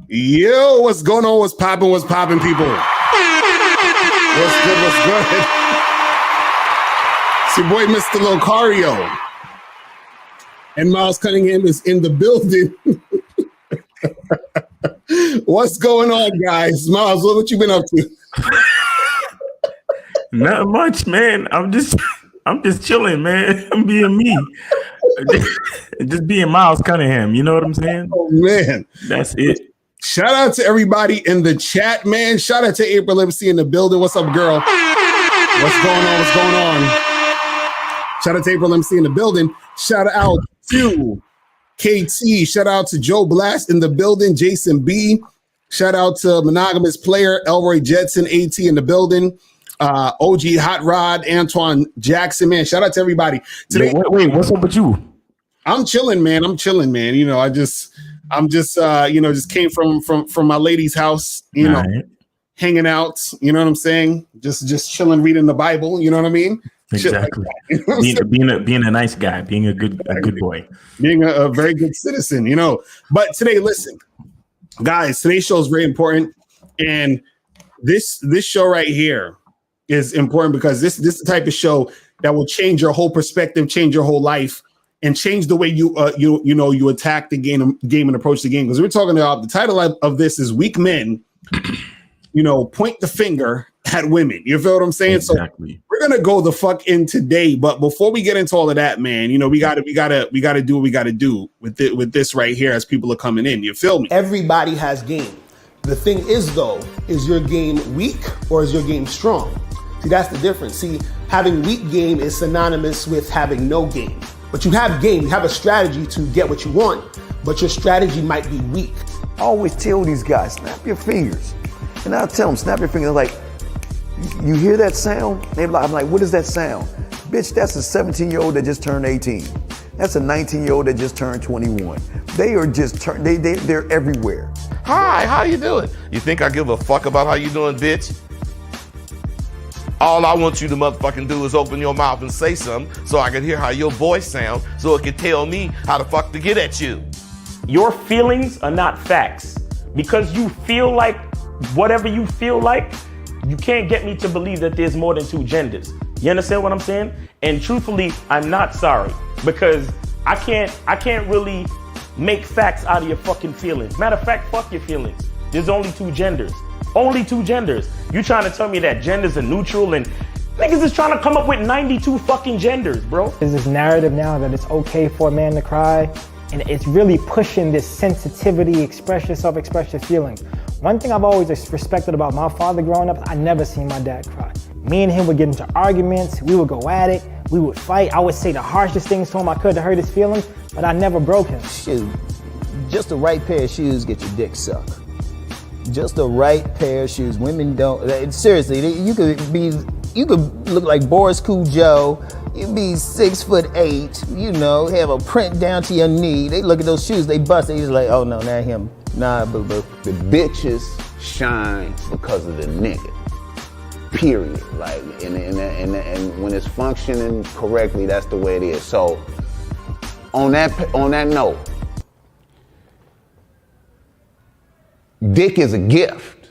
Yo, what's going on? What's popping? What's popping, people? What's good? What's good? It's your boy, Mr. Locario. And Miles Cunningham is in the building. What's going on, guys? Miles, what you been up to? Not much, man. I'm just chilling, man. I'm being me. Just being Miles Cunningham. You know what I'm saying? Oh, man. That's it. Shout out to everybody in the chat, man. Shout out to April MC in the building. What's up, girl? What's going on? What's going on? Shout out to April MC in the building. Shout out to KT. Shout out to Joe Blast in the building. Jason B. Shout out to Monogamous Player, Elroy Jetson, AT in the building. OG Hot Rod, Antoine Jackson, man. Shout out to everybody. Today, wait, what's up with you? I'm chilling, man. You know, just came from my lady's house, you know, right. Hanging out, you know what I'm saying? Just chilling, reading the Bible, you know what I mean? Exactly. Like that, you know being a nice guy, being a good boy. Being a very good citizen, you know. But today, listen, guys, today's show is very important. And this show right here is important because this is the type of show that will change your whole perspective, change your whole life, and change the way you attack the game and approach the game. Because we're talking about the title of this is Weak Men, point the finger at women. You feel what I'm saying? Exactly. So we're gonna go the fuck in today. But before we get into all of that, man, we gotta do what we gotta do with this right here as people are coming in. You feel me? Everybody has game. The thing is, though, is your game weak or is your game strong? See, that's the difference. See, having weak game is synonymous with having no game. But you have game, you have a strategy to get what you want, but your strategy might be weak. I always tell these guys, snap your fingers. And I tell them, snap your fingers. Like, you hear that sound? I'm like, what is that sound? Bitch, that's a 17-year-old that just turned 18. That's a 19-year-old that just turned 21. They are just, they're everywhere. Hi, how you doing? You think I give a fuck about how you doing, bitch? All I want you to motherfucking do is open your mouth and say something so I can hear how your voice sounds so it can tell me how the fuck to get at you. Your feelings are not facts. Because you feel like whatever you feel like, you can't get me to believe that there's more than two genders. You understand what I'm saying? And truthfully, I'm not sorry because I can't really make facts out of your fucking feelings. Matter of fact, fuck your feelings. There's only two genders. Only two genders. You trying to tell me that genders are neutral and niggas is trying to come up with 92 fucking genders, bro. There's this narrative now that it's okay for a man to cry, and it's really pushing this sensitivity, express yourself, express your feelings. One thing I've always respected about my father growing up, I never seen my dad cry. Me and him would get into arguments, we would go at it, we would fight. I would say the harshest things to him I could to hurt his feelings, but I never broke him. Shoot, just the right pair of shoes get your dick sucked. Just the right pair of shoes. Women don't, seriously, you could look like Boris Cujo, you'd be 6'8", have a print down to your knee. They look at those shoes, they bust, they just like, oh no, not him. Nah, boo-boo. The bitches shine because of the nigga. Period. Like, and when it's functioning correctly, that's the way it is. So, on that note, dick is a gift.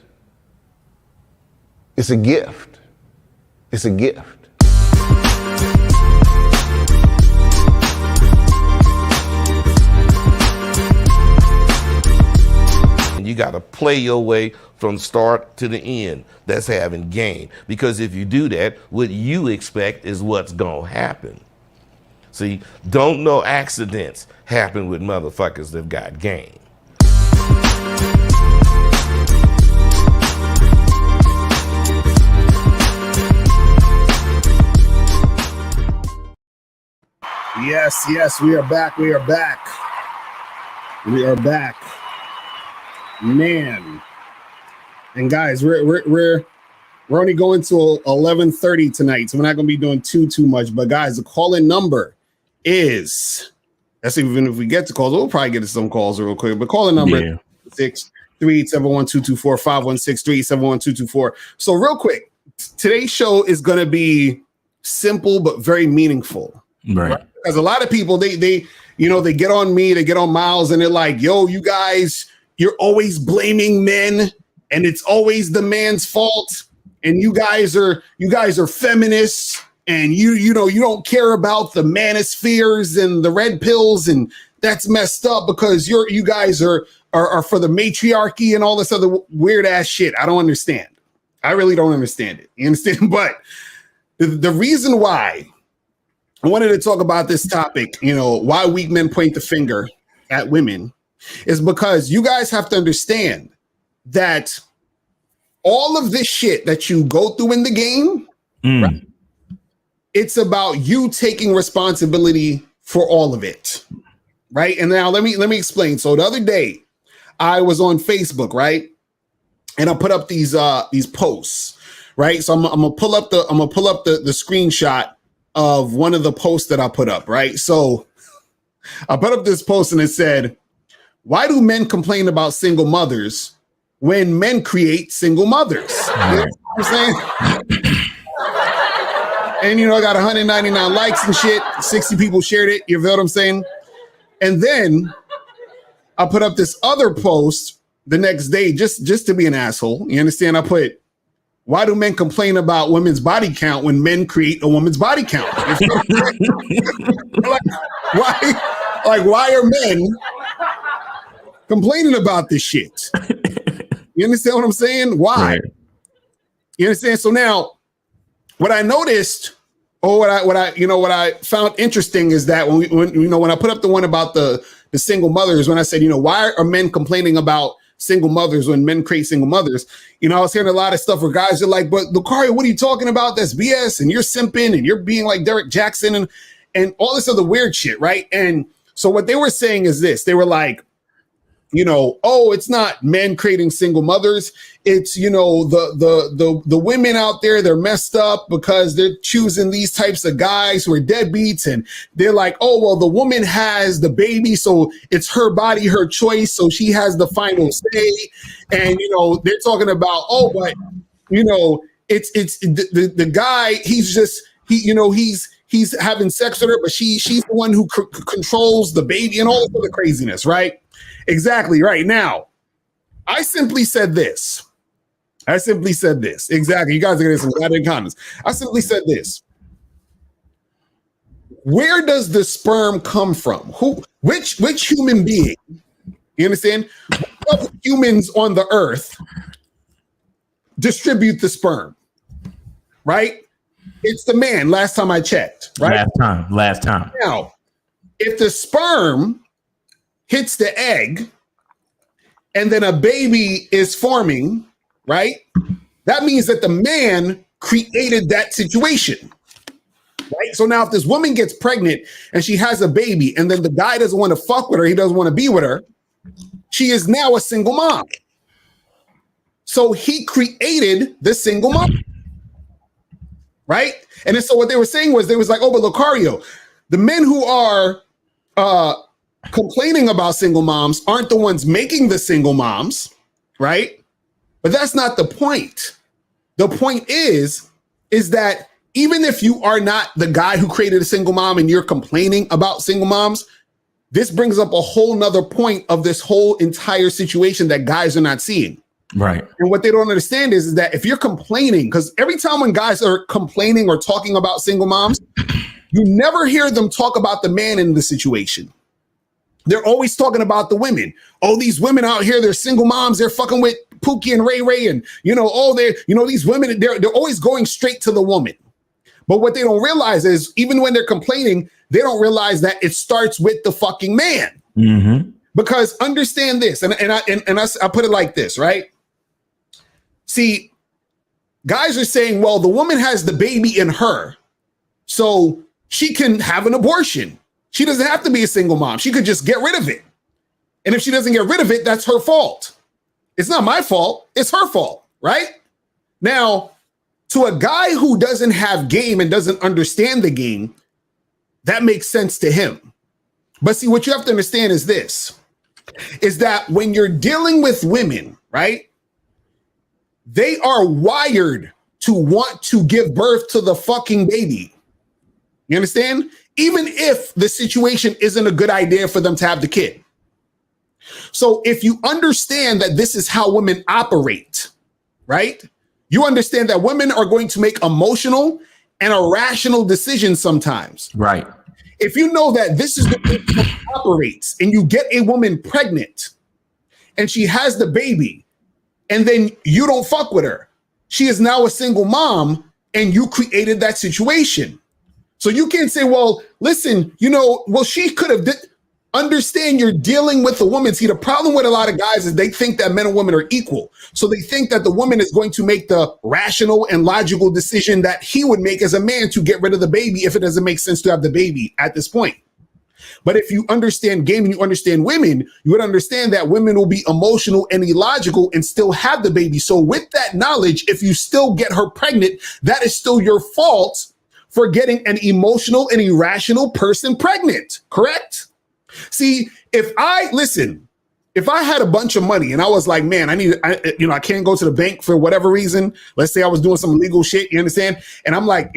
It's a gift. It's a gift. You got to play your way from start to the end. That's having game. Because if you do that, what you expect is what's going to happen. See, don't no accidents happen with motherfuckers that got game. Yes, we are back. We are back. Man. And guys, we're only going to 11:30 tonight, so we're not going to be doing too much. But guys, the call-in number is, that's even if we get to calls, we'll probably get to some calls real quick. But call-in number 6371224 516-371-224. So real quick, today's show is going to be simple but very meaningful. Right? Because a lot of people they get on me, they get on Miles, and they're like, yo, you guys, you're always blaming men and it's always the man's fault. And you guys are feminists and you don't care about the manospheres and the red pills, and that's messed up because you guys are for the matriarchy and all this other weird ass shit. I don't understand. I really don't understand it. You understand? But the reason why I wanted to talk about this topic, why weak men point the finger at women, is because you guys have to understand that all of this shit that you go through in the game, right, it's about you taking responsibility for all of it, right? And now let me explain. So the other day, I was on Facebook, right, and I put up these posts, right. So I'm gonna pull up the screenshot of one of the posts that I put up, right. So I put up this post and it said, "Why do men complain about single mothers when men create single mothers?" You know what I'm saying? And I got 199 likes and shit. 60 people shared it. You feel what I'm saying? And then I put up this other post the next day just to be an asshole. You understand? I put, "Why do men complain about women's body count when men create a woman's body count?" Why are men complaining about this shit? You understand what I'm saying? Why? Right. You understand? So now, what I noticed, or what I found interesting, is that when I put up the one about the single mothers, when I said, why are men complaining about single mothers when men create single mothers? I was hearing a lot of stuff where guys are like, "But Locario, what are you talking about? That's BS, and you're simping, and you're being like Derek Jackson, and all this other weird shit," right? And so what they were saying is this: they were like, "Oh, it's not men creating single mothers. It's, the women out there, they're messed up because they're choosing these types of guys who are deadbeats. And they're like, oh, well, the woman has the baby, so it's her body, her choice. So she has the final say." And, they're talking about, "Oh, but, it's the guy, he's having sex with her, but she's the one who controls the baby," and all this other craziness, right? Exactly right. Now, I simply said this. Exactly. You guys are going to say that in comments. I simply said this. Where does the sperm come from? Which human being? You understand? What humans on the earth distribute the sperm? Right? It's the man. Last time I checked. Right? Last time. Now, if the sperm hits the egg and then a baby is forming, right? That means that the man created that situation, right? So now if this woman gets pregnant and she has a baby and then the guy doesn't want to fuck with her, he doesn't want to be with her, she is now a single mom. So he created the single mom, right? And then so what they were saying was, they was like, "Oh, but Locario, the men who are complaining about single moms aren't the ones making the single moms," right? But that's not the point. The point is that even if you are not the guy who created a single mom and you're complaining about single moms, this brings up a whole nother point of this whole entire situation that guys are not seeing. Right. And what they don't understand is that if you're complaining, because every time when guys are complaining or talking about single moms, you never hear them talk about the man in the situation. They're always talking about the women. "Oh, these women out here, they're single moms. They're fucking with Pookie and Ray Ray. And, these women, they're always going straight to the woman." But what they don't realize is, even when they're complaining, they don't realize that it starts with the fucking man. Mm-hmm. Because understand this, and I put it like this, right? See, guys are saying, well, the woman has the baby in her, so she can have an abortion. She doesn't have to be a single mom. She could just get rid of it. And if she doesn't get rid of it, that's her fault. It's not my fault. It's her fault, right? Now, to a guy who doesn't have game and doesn't understand the game, that makes sense to him. But see, what you have to understand is this, is that when you're dealing with women, right, they are wired to want to give birth to the fucking baby. You understand? Even if the situation isn't a good idea for them to have the kid. So if you understand that this is how women operate, right? You understand that women are going to make emotional and irrational decisions sometimes. Right. If you know that this is the way it operates and you get a woman pregnant and she has the baby and then you don't fuck with her, she is now a single mom and you created that situation. So you can't say, well, listen, she could have understand you're dealing with a woman. See, the problem with a lot of guys is they think that men and women are equal. So they think that the woman is going to make the rational and logical decision that he would make as a man to get rid of the baby if it doesn't make sense to have the baby at this point. But if you understand game and you understand women, you would understand that women will be emotional and illogical and still have the baby. So with that knowledge, if you still get her pregnant, that is still your fault for getting an emotional and irrational person pregnant, correct? See, if I had a bunch of money and I was like, man, I can't go to the bank for whatever reason. Let's say I was doing some illegal shit, you understand? And I'm like,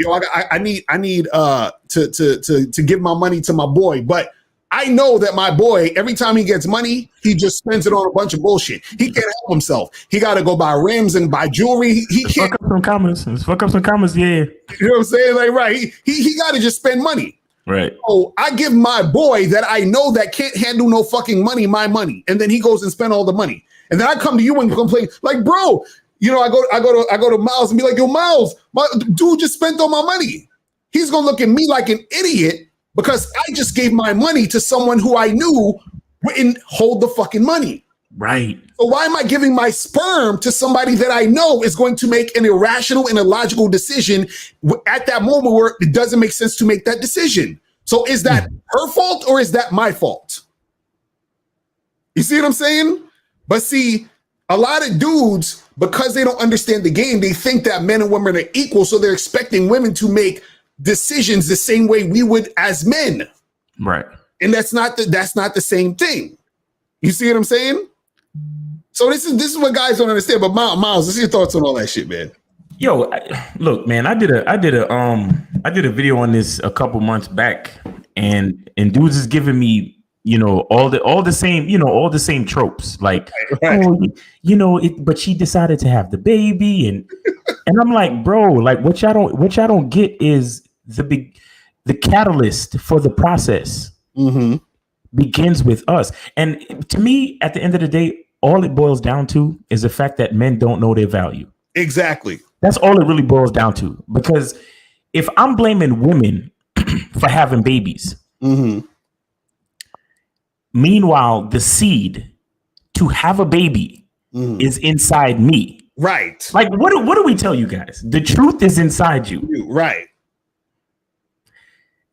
I need to give my money to my boy. But I know that my boy, every time he gets money, he just spends it on a bunch of bullshit. He can't help himself. He got to go buy rims and buy jewelry. He can't. Fuck up some commas. Let's fuck up some commas, yeah. You know what I'm saying? Like, right. He got to just spend money. Right. So I give my boy that I know that can't handle no fucking money, my money. And then he goes and spend all the money. And then I come to you and complain, like, bro, I go to Miles and be like, yo, Miles, my dude just spent all my money. He's gonna look at me like an idiot because I just gave my money to someone who I knew wouldn't hold the fucking money. Right. So why am I giving my sperm to somebody that I know is going to make an irrational and illogical decision at that moment where it doesn't make sense to make that decision? So is that her fault or is that my fault? You see what I'm saying? But see, a lot of dudes, because they don't understand the game, they think that men and women are equal. So they're expecting women to make decisions the same way we would as men. Right. And that's not the same thing. You see what I'm saying? So this is what guys don't understand. But Miles, what's your thoughts on all that shit, man? Yo, look, man, I did a video on this a couple months back, and dudes is giving me, all the same tropes, like, right. But she decided to have the baby, and I'm like, bro, like what y'all don't get is the catalyst for the process begins with us. And to me, at the end of the day, all it boils down to is the fact that men don't know their value. Exactly. That's all it really boils down to. Because if I'm blaming women for having babies, meanwhile, the seed to have a baby is inside me. Right. Like, what do we tell you guys? The truth is inside you. Right.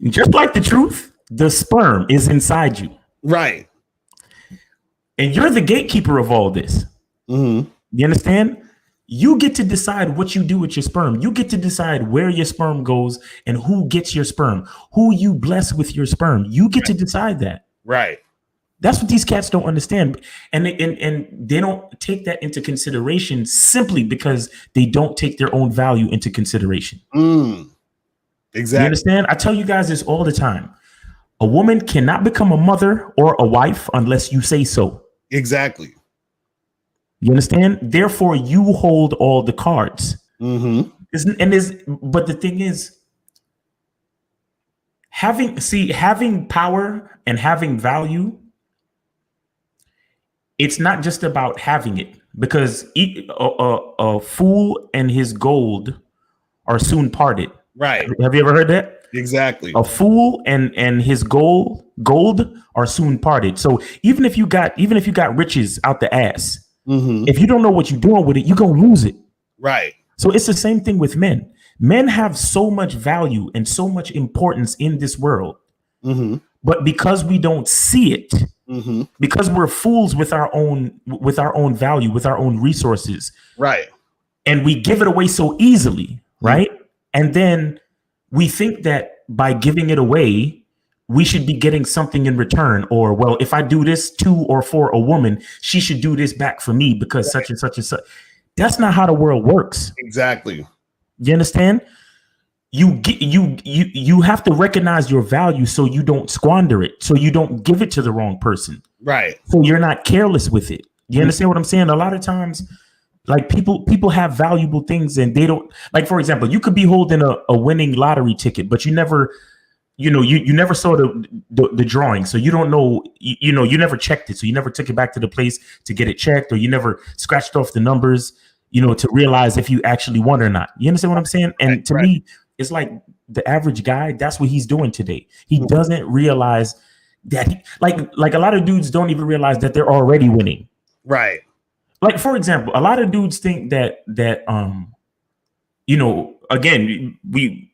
Just like the truth, the sperm is inside you. Right. And you're the gatekeeper of all this. You understand? You get to decide what you do with your sperm. You get to decide where your sperm goes and who gets your sperm, who you bless with your sperm. You get to decide that. Right. That's what these cats don't understand. And they don't take that into consideration simply because they don't take their own value into consideration. Exactly. You understand? I tell you guys this all the time. A woman cannot become a mother or a wife unless you say so. Exactly. You understand? Therefore, you hold all the cards. But the thing is, having power and having value, it's not just about having it, because a fool and his gold are soon parted. Right. Have you ever heard that? Exactly. A fool and his gold are soon parted. So even if you got riches out the ass, if you don't know what you're doing with it, you're gonna lose it. Right. So it's the same thing with men. Men have so much value and so much importance in this world, but because we don't see it, because we're fools with our own value, with our own resources, right, and we give it away so easily, right? And then we think that by giving it away, we should be getting something in return. Or, well, if I do this to or for a woman, she should do this back for me because such and such and such. That's not how the world works. Exactly. You understand? You have to recognize your value so you don't squander it, so you don't give it to the wrong person. Right. So you're not careless with it. You understand what I'm saying? A lot of times, like people have valuable things and they don't, like, for example, you could be holding a winning lottery ticket, but you never, you never saw the drawing. So you don't know, you never checked it. So you never took it back to the place to get it checked, or you never scratched off the numbers, to realize if you actually won or not. You understand what I'm saying? And to me, it's like the average guy, that's what he's doing today. He doesn't realize that like a lot of dudes don't even realize that they're already winning. Right. Like, for example, a lot of dudes think that again, we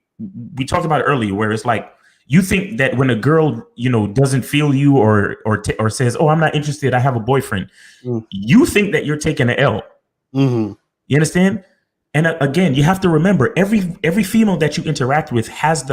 talked about it earlier, where it's like you think that when a girl, doesn't feel you or says, "Oh, I'm not interested, I have a boyfriend," you think that you're taking an L. Mm-hmm. You understand? And again, you have to remember every female that you interact with has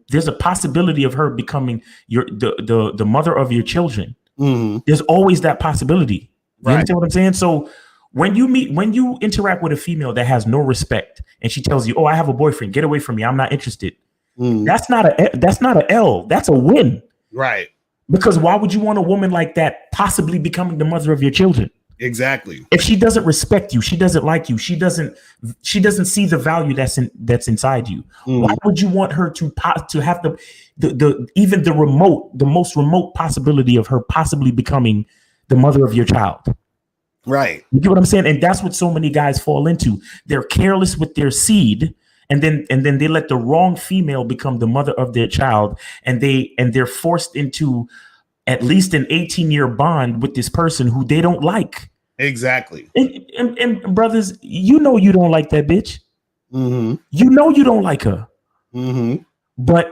there's a possibility of her becoming the mother of your children. Mm-hmm. There's always that possibility. You Right. understand what I'm saying? So when you interact with a female that has no respect and she tells you, "Oh, I have a boyfriend, get away from me, I'm not interested," that's not an L. That's a win. Right. Because why would you want a woman like that possibly becoming the mother of your children? Exactly. If she doesn't respect you, she doesn't like you, she doesn't see the value that's inside you. Why would you want her to have even the most remote possibility of her possibly becoming the mother of your child? Right. You get what I'm saying? And that's what so many guys fall into. They're careless with their seed, and then they let the wrong female become the mother of their child, and they're forced into at least an 18-year bond with this person who they don't like. Exactly. And brothers, you don't like that bitch. Mm-hmm. You don't like her. Mm-hmm. But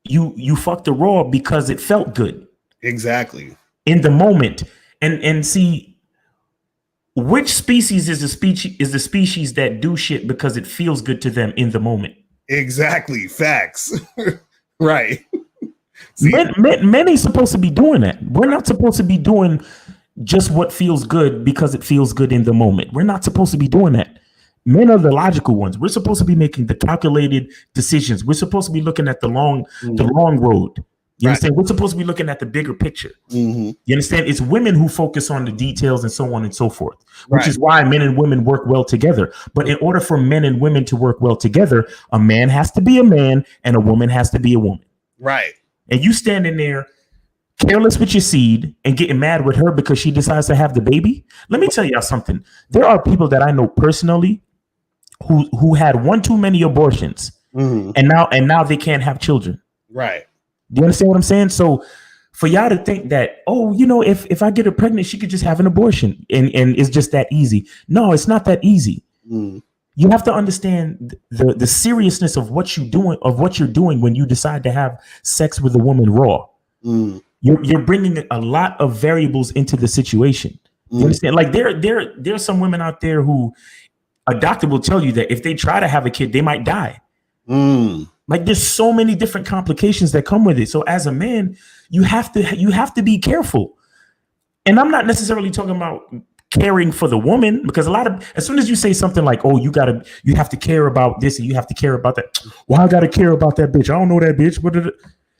you fucked her raw because it felt good. Exactly. In the moment. And see, which species is the species that do shit because it feels good to them in the moment? Exactly. Facts. Right. Men ain't supposed to be doing that. We're not supposed to be doing just what feels good because it feels good in the moment. We're not supposed to be doing that. Men are the logical ones. We're supposed to be making the calculated decisions. We're supposed to be looking at the long road. You understand? We're supposed to be looking at the bigger picture. Mm-hmm. You understand? It's women who focus on the details and so on and so forth, which is why men and women work well together. But in order for men and women to work well together, a man has to be a man and a woman has to be a woman. Right. And you standing there careless with your seed and getting mad with her because she decides to have the baby. Let me tell y'all something. There are people that I know personally who had one too many abortions, and now they can't have children. Right. Do you understand what I'm saying? So for y'all to think that, if I get her pregnant, she could just have an abortion and it's just that easy. No, it's not that easy. You have to understand the seriousness of what you're doing when you decide to have sex with a woman raw. You're bringing a lot of variables into the situation. You understand? Like there's some women out there who a doctor will tell you that if they try to have a kid, they might die. Like there's so many different complications that come with it. So as a man, you have to be careful. And I'm not necessarily talking about caring for the woman, because as soon as you say something like, "Oh, you have to care about this and you have to care about that," well, I gotta care about that bitch. I don't know that bitch.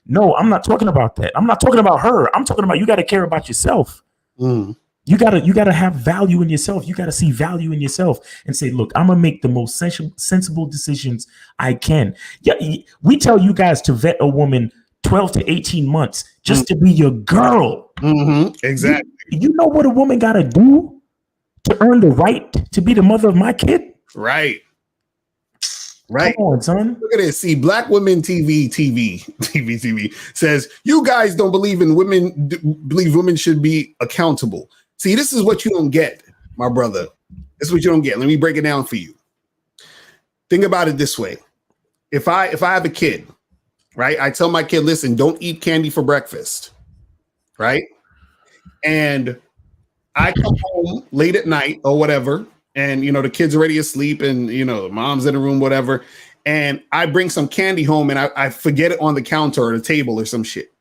No, I'm not talking about that. I'm not talking about her. I'm talking about you got to care about yourself. You gotta have value in yourself. You gotta see value in yourself and say, "Look, I'm gonna make the most sensible decisions I can." Yeah, we tell you guys to vet a woman 12 to 18 months just to be your girl. Exactly. You know what a woman gotta do to earn the right to be the mother of my kid? Right. Come on, son. Look at this. See, Black Women TV says, "You guys don't believe in women, believe women should be accountable." See, this is what you don't get, my brother. This is what you don't get. Let me break it down for you. Think about it this way. If I have a kid, right, I tell my kid, "Listen, don't eat candy for breakfast," right? And I come home late at night or whatever, and the kid's already asleep, and mom's in the room, whatever, and I bring some candy home and I forget it on the counter or the table or some shit.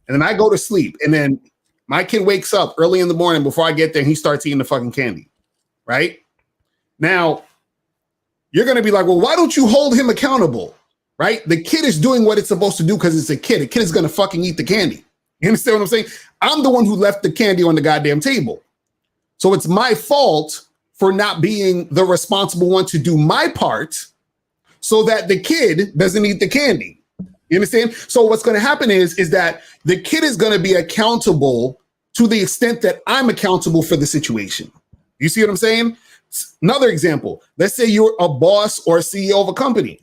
And then I go to sleep, and then my kid wakes up early in the morning before I get there, and he starts eating the fucking candy, right? Now, you're going to be like, "Well, why don't you hold him accountable?" Right? The kid is doing what it's supposed to do because it's a kid. A kid is going to fucking eat the candy. You understand what I'm saying? I'm the one who left the candy on the goddamn table. So it's my fault for not being the responsible one to do my part so that the kid doesn't eat the candy. You understand? So what's going to happen is that the kid is going to be accountable to the extent that I'm accountable for the situation. You see what I'm saying? Another example, let's say you're a boss or a CEO of a company,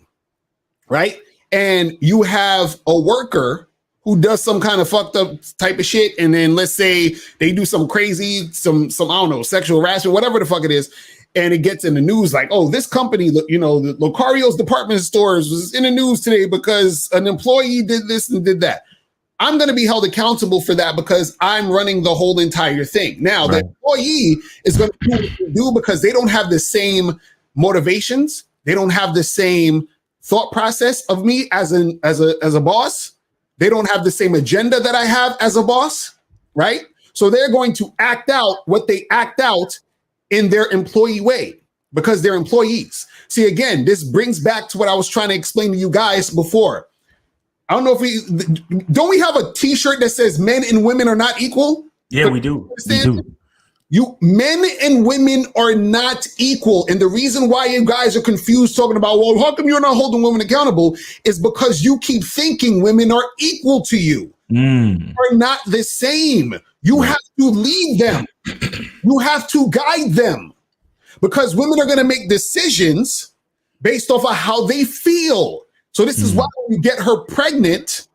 right? And you have a worker who does some kind of fucked up type of shit. And then let's say they do some crazy, some, I don't know, sexual harassment, whatever the fuck it is. And it gets in the news like, oh, this company, you know, the Locario's department stores was in the news today because an employee did this and did that. I'm going to be held accountable for that because I'm running the whole entire thing. Now, the employee is going to do what they do because they don't have the same motivations. They don't have the same thought process of me as a boss. They don't have the same agenda that I have as a boss, right? So they're going to act out what they act out in their employee way because they're employees. See, again, this brings back to what I was trying to explain to you guys before. I don't know if don't we have a t-shirt that says men and women are not equal? Yeah, we do. We do. Men and women are not equal. And the reason why you guys are confused talking about, well, how come you're not holding women accountable is because you keep thinking women are equal to you. Are not the same. You have to lead them. You have to guide them because women are going to make decisions based off of how they feel. So this is why when you get her pregnant,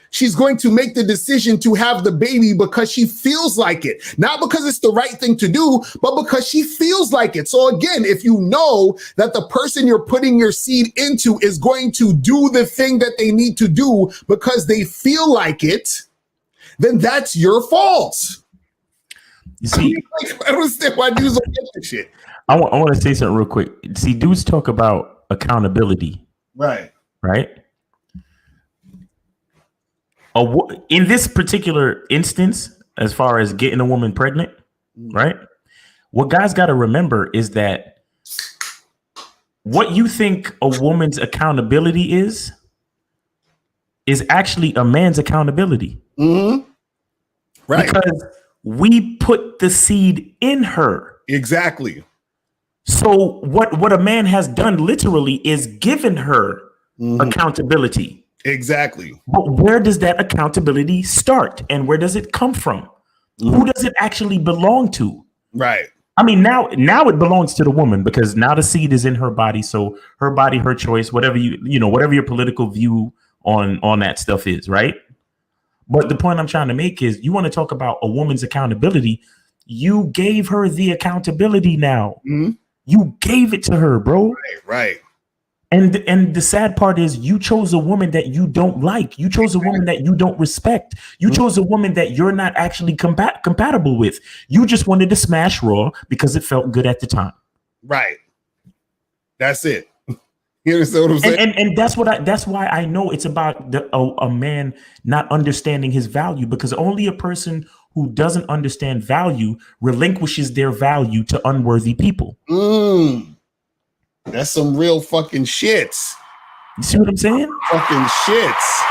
she's going to make the decision to have the baby because she feels like it. Not because it's the right thing to do, but because she feels like it. So again, if you know that the person you're putting your seed into is going to do the thing that they need to do because they feel like it, then that's your fault. You see, I don't understand why dudes don't get this shit. I want to say something real quick. See, dudes talk about accountability. Right. Right? In this particular instance, as far as getting a woman pregnant, right? What guys got to remember is that what you think a woman's accountability is actually a man's accountability. Mm-hmm. Right. Because we put the seed in her. Exactly. So what a man has done literally is given her accountability. Exactly. But where does that accountability start and where does it come from? Who does it actually belong to? Right. I mean, now it belongs to the woman because now the seed is in her body. So her body, her choice, whatever whatever your political view on that stuff is, right? But the point I'm trying to make is you want to talk about a woman's accountability. You gave her the accountability now. You gave it to her, bro. Right. And the sad part is you chose a woman that you don't like. You chose a woman that you don't respect. You chose a woman that you're not actually compatible with. You just wanted to smash Raw because it felt good at the time. Right. That's it. You understand what I'm saying? And that's why I know it's about a man not understanding his value, because only a person who doesn't understand value relinquishes their value to unworthy people. That's some real fucking shits. You see what I'm saying? Fucking shits.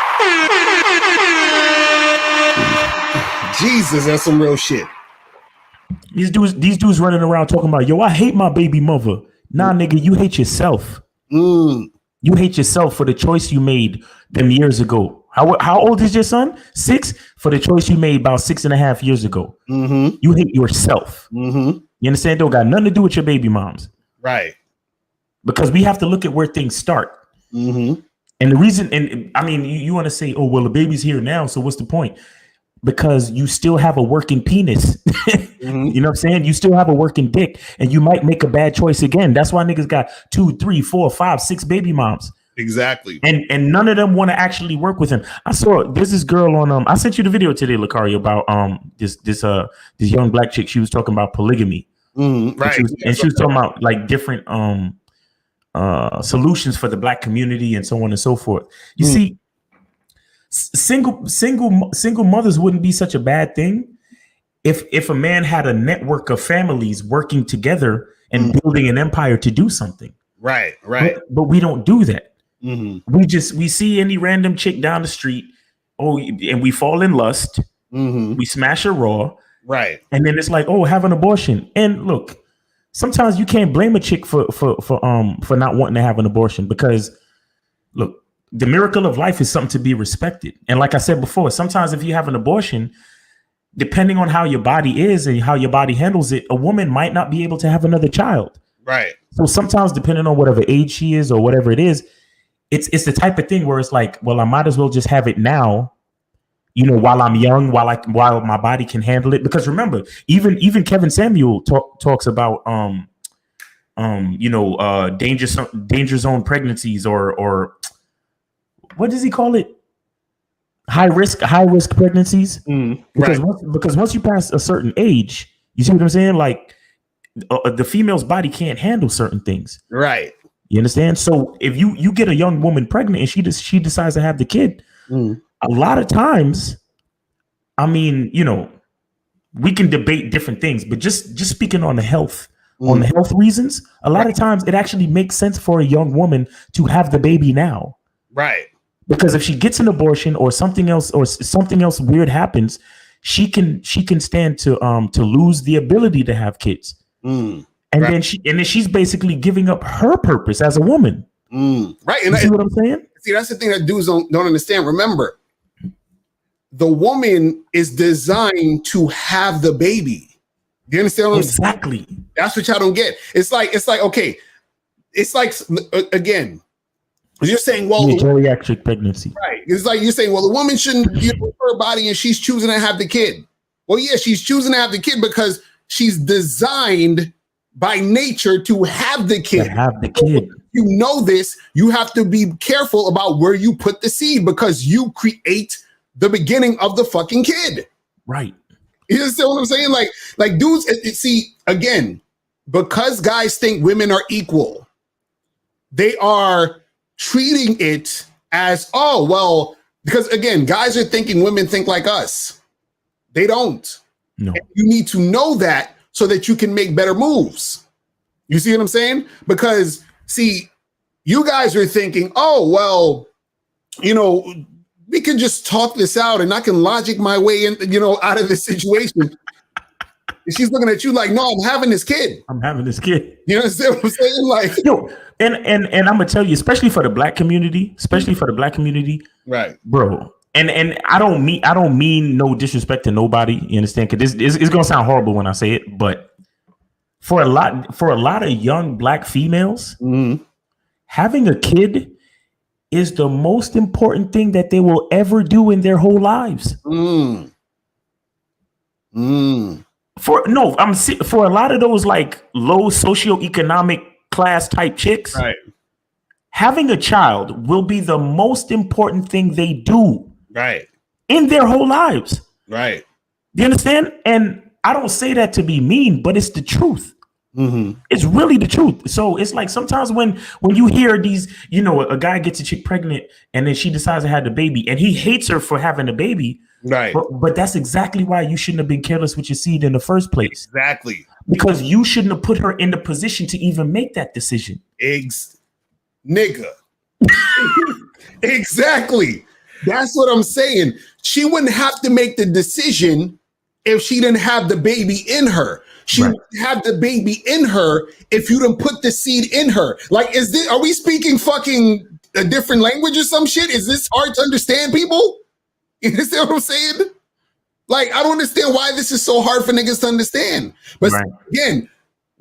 Jesus, that's some real shit. These dudes running around talking about, yo, I hate my baby mother. Nah, nigga, you hate yourself. You hate yourself for the choice you made them years ago. How old is your son? 6? For the choice you made about 6.5 years ago. You hate yourself. You understand? Don't got nothing to do with your baby moms. Right. Because we have to look at where things start. And the reason, and I mean, you want to say, oh, well, the baby's here now, so what's the point? Because you still have a working penis. You know what I'm saying? You still have a working dick, and you might make a bad choice again. That's why niggas got 2, 3, 4, 5, 6 baby moms. Exactly. And none of them want to actually work with him. There's this girl on I sent you the video today, Locario, about this young black chick. She was talking about polygamy. Right. And she was talking about like different solutions for the black community and so on and so forth. You see, single mothers wouldn't be such a bad thing if a man had a network of families working together and building an empire to do something. Right. But we don't do that. We see any random chick down the street, and we fall in lust, We smash her raw. Right. And then it's like, oh, have an abortion. And look, sometimes you can't blame a chick for not wanting to have an abortion, because look, the miracle of life is something to be respected. And like I said before, sometimes if you have an abortion, depending on how your body is and how your body handles it, a woman might not be able to have another child. Right. So sometimes, depending on whatever age she is or whatever it is, it's the type of thing where it's like, well, I might as well just have it now, while I'm young, while my body can handle it. Because remember, even Kevin Samuel talks about danger zone pregnancies or what does he call it? High risk pregnancies. Because once you pass a certain age, you see what I'm saying? Like the female's body can't handle certain things. Right. You understand? So if you get a young woman pregnant and she decides to have the kid, a lot of times, I mean, we can debate different things, but just speaking on the health reasons, a lot of times it actually makes sense for a young woman to have the baby now. Right. Because if she gets an abortion or something else weird happens, she can stand to lose the ability to have kids. And then she's basically giving up her purpose as a woman. Right. And you see what I'm saying? See, that's the thing that dudes don't understand. Remember, the woman is designed to have the baby. Do you understand what I'm saying? Exactly. That's what y'all don't get. It's like, okay. It's like, again, you're saying, well, geriatric pregnancy. Right. It's like you're saying, well, the woman shouldn't give her body and she's choosing to have the kid. Well, yeah, she's choosing to have the kid because she's designed by nature to have the kid. You know this, you have to be careful about where you put the seed because you create the beginning of the fucking kid. Right. You understand what I'm saying? Like dudes, see, again, because guys think women are equal, they are treating it as, oh, well, because again, guys are thinking women think like us. They don't. No. And you need to know that so that you can make better moves. You see what I'm saying? Because, see, you guys are thinking, oh, well, we can just talk this out and I can logic my way in, out of this situation. And she's looking at you like, no, I'm having this kid. You understand what I'm saying? Like, and I'm gonna tell you, especially for the black community, right, bro. And I don't mean no disrespect to nobody. You understand? Because it's gonna sound horrible when I say it, but for a lot of young black females, having a kid is the most important thing that they will ever do in their whole lives. For a lot of those like low socioeconomic class type chicks, right, having a child will be the most important thing they do, right, in their whole lives. Right. Do you understand? And I don't say that to be mean, but it's the truth. It's really the truth. So it's like sometimes when you hear these, a guy gets a chick pregnant and then she decides to have the baby and he hates her for having a baby. Right. But that's exactly why you shouldn't have been careless with your seed in the first place. Exactly. Because you shouldn't have put her in the position to even make that decision. Nigga. Exactly. That's what I'm saying. She wouldn't have to make the decision if she didn't have the baby in her. She would have the baby in her if you didn't put the seed in her. Like, are we speaking fucking a different language or some shit? Is this hard to understand, people? You understand what I'm saying? Like, I don't understand why this is so hard for niggas to understand. But again,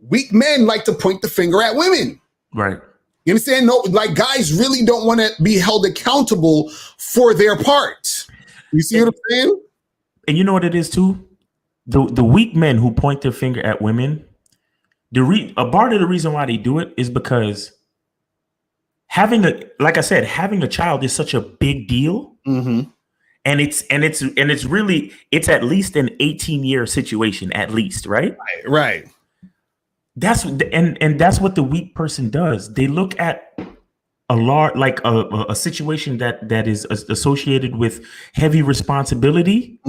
weak men like to point the finger at women. Right. You understand? No, like guys really don't want to be held accountable for their part. You see what I'm saying? And you know what it is too? The weak men who point their finger at women, a part of the reason why they do it is because having a child is such a big deal. And it's really at least an 18-year situation, at least, right? Right. That's what the weak person does. They look at a situation that is associated with heavy responsibility.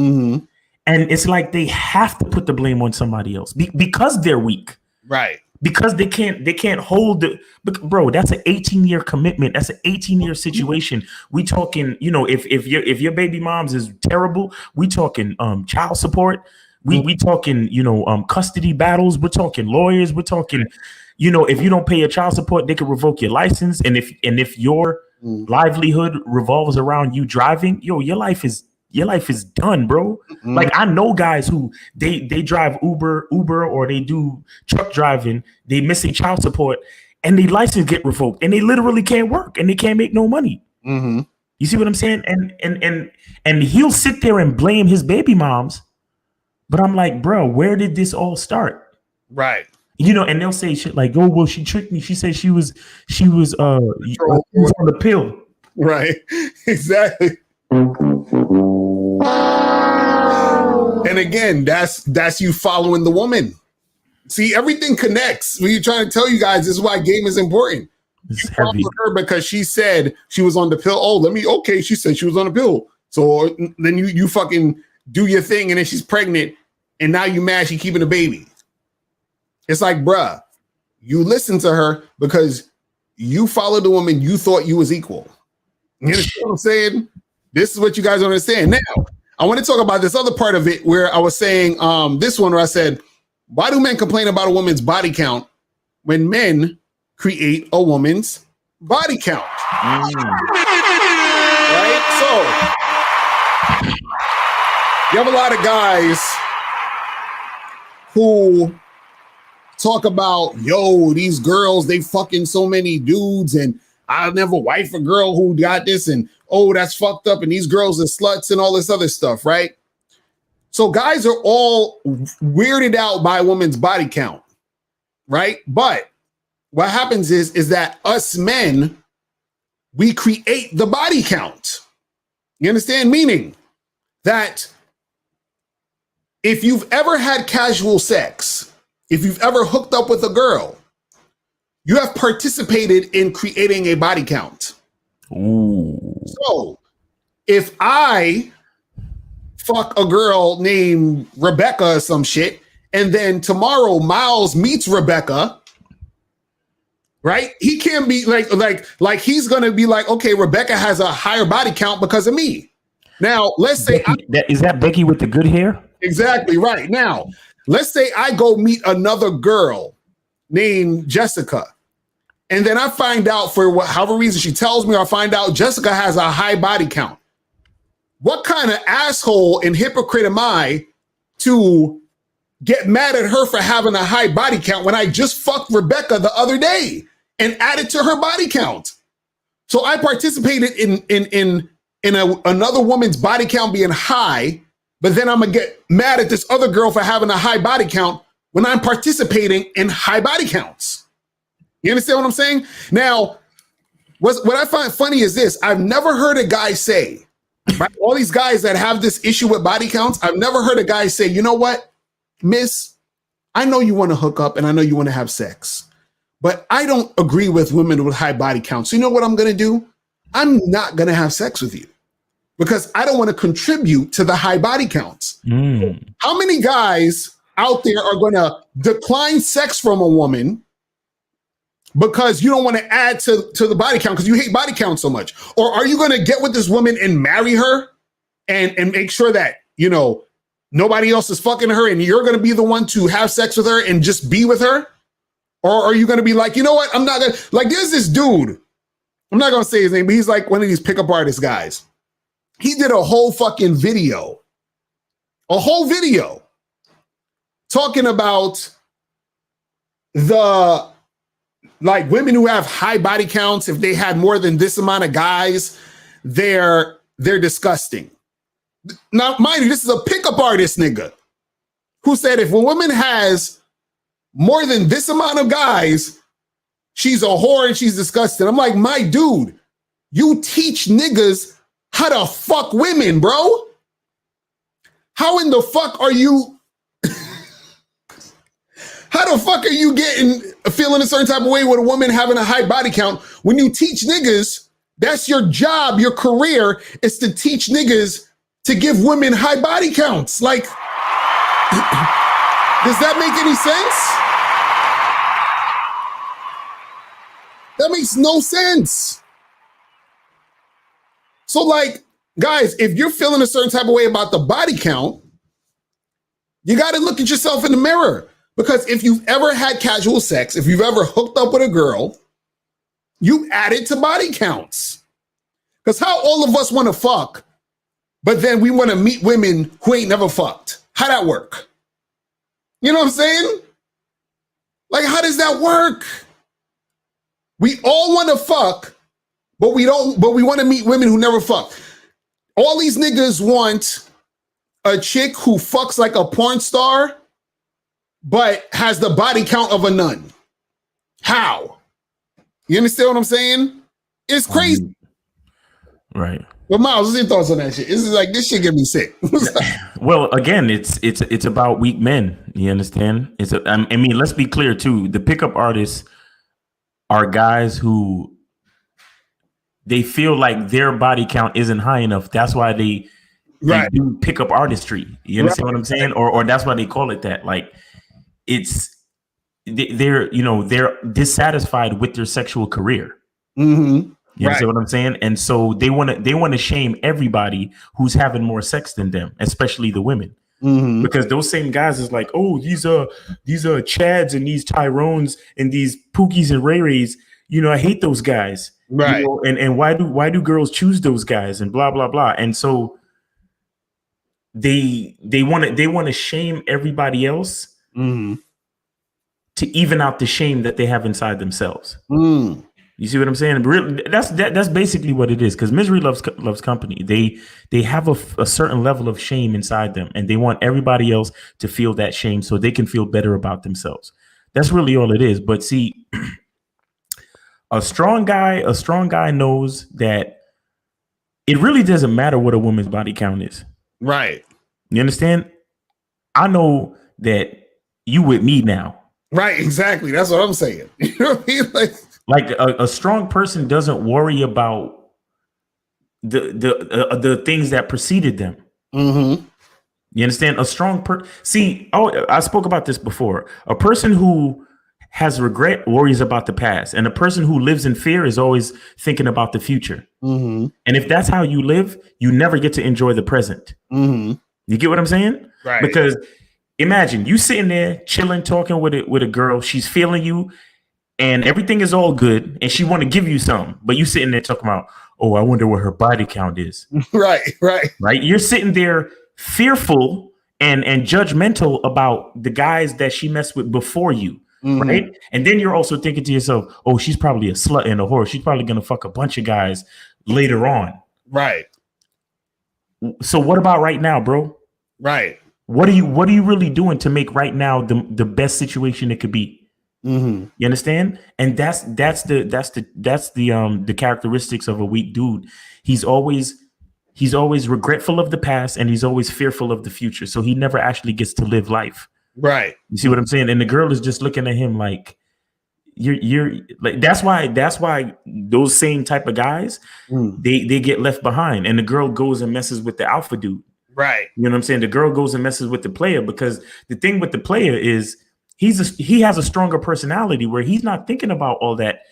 And it's like they have to put the blame on somebody else because they're weak. Right. because they can't hold the. Bro, that's an 18-year commitment. That's an 18-year situation. We talking, if your baby mom's is terrible, we talking child support. We talking, custody battles. We're talking lawyers. We're talking, if you don't pay your child support, they can revoke your license. And if your livelihood revolves around you driving, your life is done, bro. Like, I know guys who they drive Uber, or they do truck driving. They miss a child support, and their license get revoked, and they literally can't work, and they can't make no money. You see what I'm saying? And he'll sit there and blame his baby moms. But I'm like, bro, where did this all start? Right. And they'll say shit like, "Oh, well, she tricked me. She said she was on the pill." Right. Exactly. And again, that's you following the woman. See, everything connects. When you're trying to tell you guys, this is why game is important. It's You follow heavy. her because she said she was on the pill. Oh, she said she was on the pill. So then you fucking do your thing, and then she's pregnant, and now you mad she keeping a baby. It's like, bruh, you listen to her because you followed the woman you thought you was equal. You understand what I'm saying? This is what you guys don't understand. Now, I want to talk about this other part of it where I was saying this one where I said, why do men complain about a woman's body count when men create a woman's body count? Right? So you have a lot of guys who talk about, these girls, they fucking so many dudes, and I'll never wife a girl who got this, and that's fucked up, and these girls are sluts and all this other stuff, right? So guys are all weirded out by a woman's body count, right? But what happens is that us men, we create the body count. You understand? Meaning that if you've ever had casual sex, if you've ever hooked up with a girl, you have participated in creating a body count. Ooh. So if I fuck a girl named Rebecca or some shit, and then tomorrow Miles meets Rebecca, right? He can't be like he's gonna be like, okay, Rebecca has a higher body count because of me. Now, let's say is that Becky with the good hair? Exactly right. Now, let's say I go meet another girl named Jessica, and then I find out for however reason she tells me, or I find out Jessica has a high body count. What kind of asshole and hypocrite am I to get mad at her for having a high body count when I just fucked Rebecca the other day and added to her body count? So I participated in another woman's body count being high, but then I'm gonna get mad at this other girl for having a high body count when I'm participating in high body counts. You understand what I'm saying? Now, what I find funny is this. I've never heard a guy say, right, all these guys that have this issue with body counts, I've never heard a guy say, you know what, miss, I know you want to hook up and I know you want to have sex, but I don't agree with women with high body counts. So you know what I'm going to do? I'm not going to have sex with you because I don't want to contribute to the high body counts. How many guys out there are going to decline sex from a woman because you don't want to add to the body count because you hate body count so much? Or are you going to get with this woman and marry her and make sure that, nobody else is fucking her and you're going to be the one to have sex with her and just be with her? Or are you going to be like, you know what? I'm not going to, like, there's this dude, I'm not going to say his name, but he's like one of these pickup artist guys. He did a whole fucking video, talking about the, like, women who have high body counts. If they had more than this amount of guys, they're disgusting. Now, mind you, this is a pickup artist nigga who said if a woman has more than this amount of guys, she's a whore and she's disgusting. I'm like, my dude, you teach niggas how to fuck women, bro. How in the fuck are you? How the fuck are you feeling a certain type of way with a woman having a high body count when you teach niggas? That's your job, your career is to teach niggas to give women high body counts. Like, does that make any sense? That makes no sense. So, like, guys, if you're feeling a certain type of way about the body count, you got to look at yourself in the mirror. Because if you've ever had casual sex, if you've ever hooked up with a girl, you add it to body counts. Because how all of us want to fuck, but then we want to meet women who ain't never fucked. How that work? You know what I'm saying? Like, how does that work? We all want to fuck, but we want to meet women who never fucked. All these niggas want a chick who fucks like a porn star, but has the body count of a nun. How? You understand what I'm saying? It's crazy. Right. But Miles, what's your thoughts on that shit? This is like, this shit get me sick. Well, again, it's about weak men. You understand? I mean, let's be clear too. The pickup artists are guys who they feel like their body count isn't high enough. That's why they do pickup artistry. You understand what I'm saying? Or that's why they call it that. Like, they're dissatisfied with their sexual career. Mm-hmm. You understand what I'm saying? And so they want to shame everybody who's having more sex than them, especially the women. Mm-hmm. Because those same guys is like, oh, these are Chads and these Tyrones and these Pookies and Ray Rays. You know, I hate those guys. Right. You know, and why do girls choose those guys and blah blah blah. And so they want to shame everybody else to even out the shame that they have inside themselves. Mm. You see what I'm saying? That's basically what it is. Because misery loves company. They have a certain level of shame inside them, and they want everybody else to feel that shame so they can feel better about themselves. That's really all it is. But see, a strong guy knows that it really doesn't matter what a woman's body count is. Right. You understand? I know that you with me now. Right. Exactly. That's what I'm saying. You know what I mean? Like a strong person doesn't worry about the things that preceded them. Mm-hmm. You understand? A strong person. See, I spoke about this before. A person who has regret worries about the past, and a person who lives in fear is always thinking about the future. Mm-hmm. And if that's how you live, you never get to enjoy the present. Mm-hmm. You get what I'm saying? Right. Because imagine you sitting there chilling, talking with a girl. She's feeling you. And everything is all good, and she want to give you some, but you sitting there talking about, oh, I wonder what her body count is. Right. You're sitting there fearful and judgmental about the guys that she messed with before you, right? And then you're also thinking to yourself, oh, she's probably a slut and a whore. She's probably gonna fuck a bunch of guys later on. Right. So what about right now, bro? Right. What are you really doing to make right now the best situation it could be? Mm-hmm. You understand? And that's the characteristics of a weak dude. He's always regretful of the past, and he's always fearful of the future. So he never actually gets to live life. Right. You see what I'm saying? And the girl is just looking at him like you're like, that's why those same type of guys, they get left behind, and the girl goes and messes with the alpha dude. Right. You know what I'm saying? The girl goes and messes with the player, because the thing with the player is he has a stronger personality where he's not thinking about all that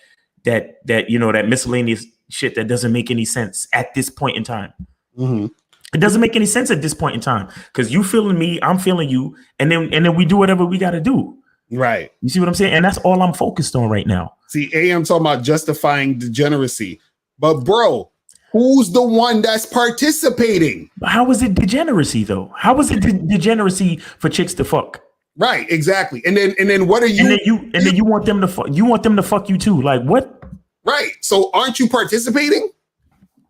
miscellaneous shit that doesn't make any sense at this point in time. Mm-hmm. It doesn't make any sense at this point in time, because you feeling me, I'm feeling you, and then we do whatever we got to do. Right. You see what I'm saying? And that's all I'm focused on right now. See, I'm talking about justifying degeneracy, but bro, who's the one that's participating? How is it degeneracy though? How is it degeneracy for chicks to fuck? Right, exactly. And then what are you? And then you want them to fuck. You want them to fuck you too. Like what? Right. So aren't you participating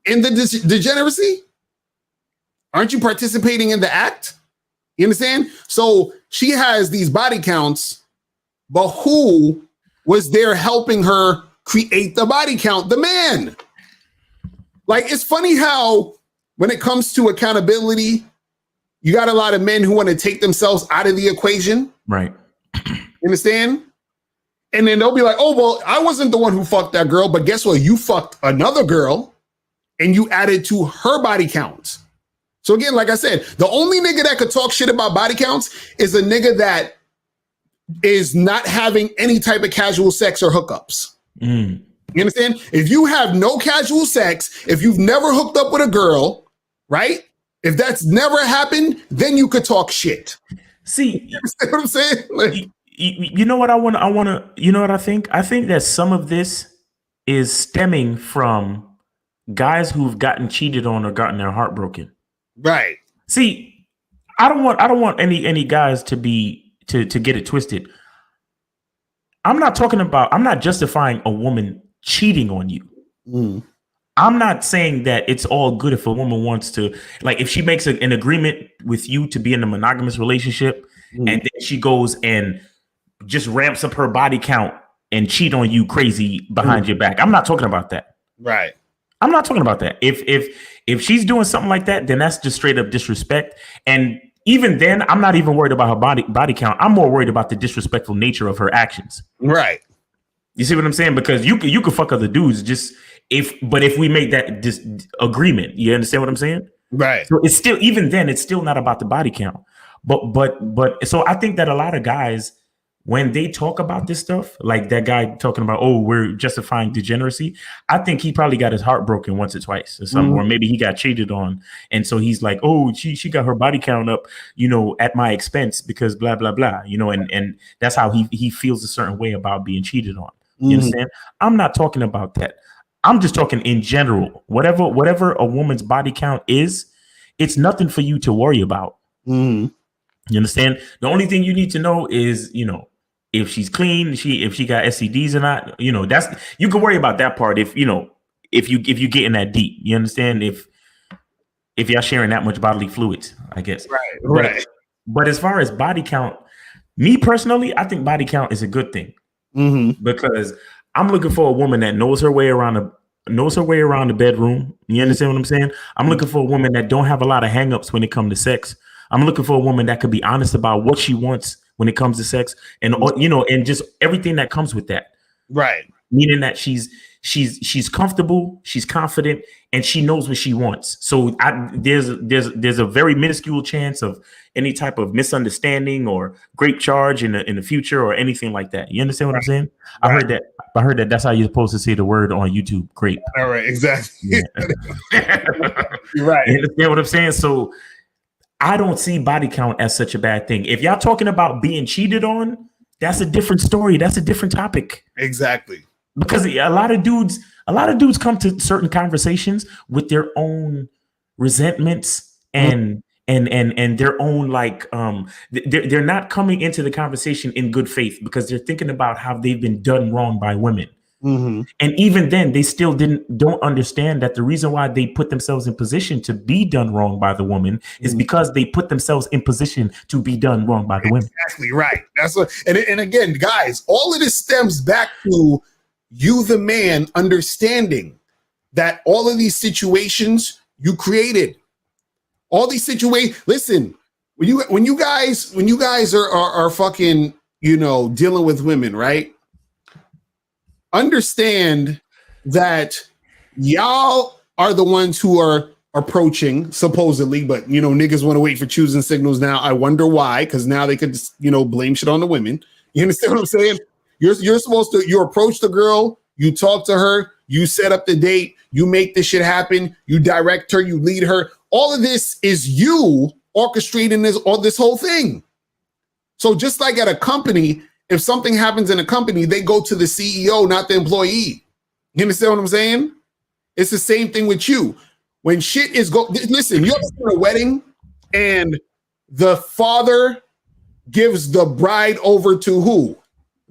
in the degeneracy? Aren't you participating in the act? You understand? So she has these body counts, but who was there helping her create the body count? The man. Like, it's funny how when it comes to accountability, you got a lot of men who want to take themselves out of the equation. Right. You understand? And then they'll be like, oh, well, I wasn't the one who fucked that girl, but guess what? You fucked another girl and you added to her body count. So again, like I said, the only nigga that could talk shit about body counts is a nigga that is not having any type of casual sex or hookups. Mm. You understand? If you have no casual sex, if you've never hooked up with a girl, right? If that's never happened, then you could talk shit. See, You understand what I'm saying? Like, you know what I want to, you know what I think? I think that some of this is stemming from guys who've gotten cheated on or gotten their heart broken. right. See, I don't want any guys to get it twisted. I'm not justifying a woman cheating on you. I'm not saying that it's all good if a woman wants to, like, if she makes an agreement with you to be in a monogamous relationship and then she goes and just ramps up her body count and cheat on you crazy behind your back. I'm not talking about that. Right. I'm not talking about that. If she's doing something like that, then that's just straight up disrespect. And even then, I'm not even worried about her body count. I'm more worried about the disrespectful nature of her actions. Right. You see what I'm saying? Because you could fuck other dudes if we make that agreement. You understand what I'm saying? Right. So it's still, even then, it's still not about the body count. But so I think that a lot of guys, when they talk about this stuff, like that guy talking about, oh, we're justifying degeneracy, I think he probably got his heart broken once or twice or something, or maybe he got cheated on. And so he's like, oh, she got her body count up, at my expense because blah, blah, blah, and that's how he feels a certain way about being cheated on. You understand? I'm not talking about that. I'm just talking in general. Whatever a woman's body count is, it's nothing for you to worry about. You understand? The only thing you need to know is, if she's clean, if she got STDs or not, that's, you can worry about that part if you get in that deep. You understand? If y'all sharing that much bodily fluids, I guess. Right. But as far as body count, me personally, I think body count is a good thing. Because I'm looking for a woman that knows her way around the bedroom. You understand what I'm saying? I'm looking for a woman that don't have a lot of hangups when it comes to sex. I'm looking for a woman that could be honest about what she wants when it comes to sex, and and just everything that comes with that. Right. Meaning that she's comfortable, she's confident, and she knows what she wants. So there's a very minuscule chance of any type of misunderstanding or grape charge in the future or anything like that. You understand what I'm saying? Right. I heard that that's how you're supposed to say the word on YouTube. Grape. All right. Exactly. Yeah. You're right. You understand what I'm saying? So I don't see body count as such a bad thing. If y'all talking about being cheated on, that's a different story. That's a different topic. Exactly. Because a lot of dudes come to certain conversations with their own resentments and their own they're not coming into the conversation in good faith because they're thinking about how they've been done wrong by women. And even then, they still don't understand that the reason why they put themselves in position to be done wrong by the woman is because they put themselves in position to be done wrong by the women. Exactly right. That's what. And again, guys, all of this stems back to you, the man, understanding that all of these situations you created. All these situations. Listen, when you guys are fucking dealing with women, right? Understand that y'all are the ones who are approaching, supposedly, but niggas want to wait for choosing signals now. I wonder why, because now they could just, blame shit on the women. You understand what I'm saying? You're supposed to, you approach the girl, you talk to her, you set up the date, you make this shit happen, you direct her, you lead her. All of this is you orchestrating this whole thing. So just like at a company, if something happens in a company, they go to the CEO, not the employee. You understand what I'm saying? It's the same thing with you. When shit is listen, you ever been at a wedding and the father gives the bride over to who?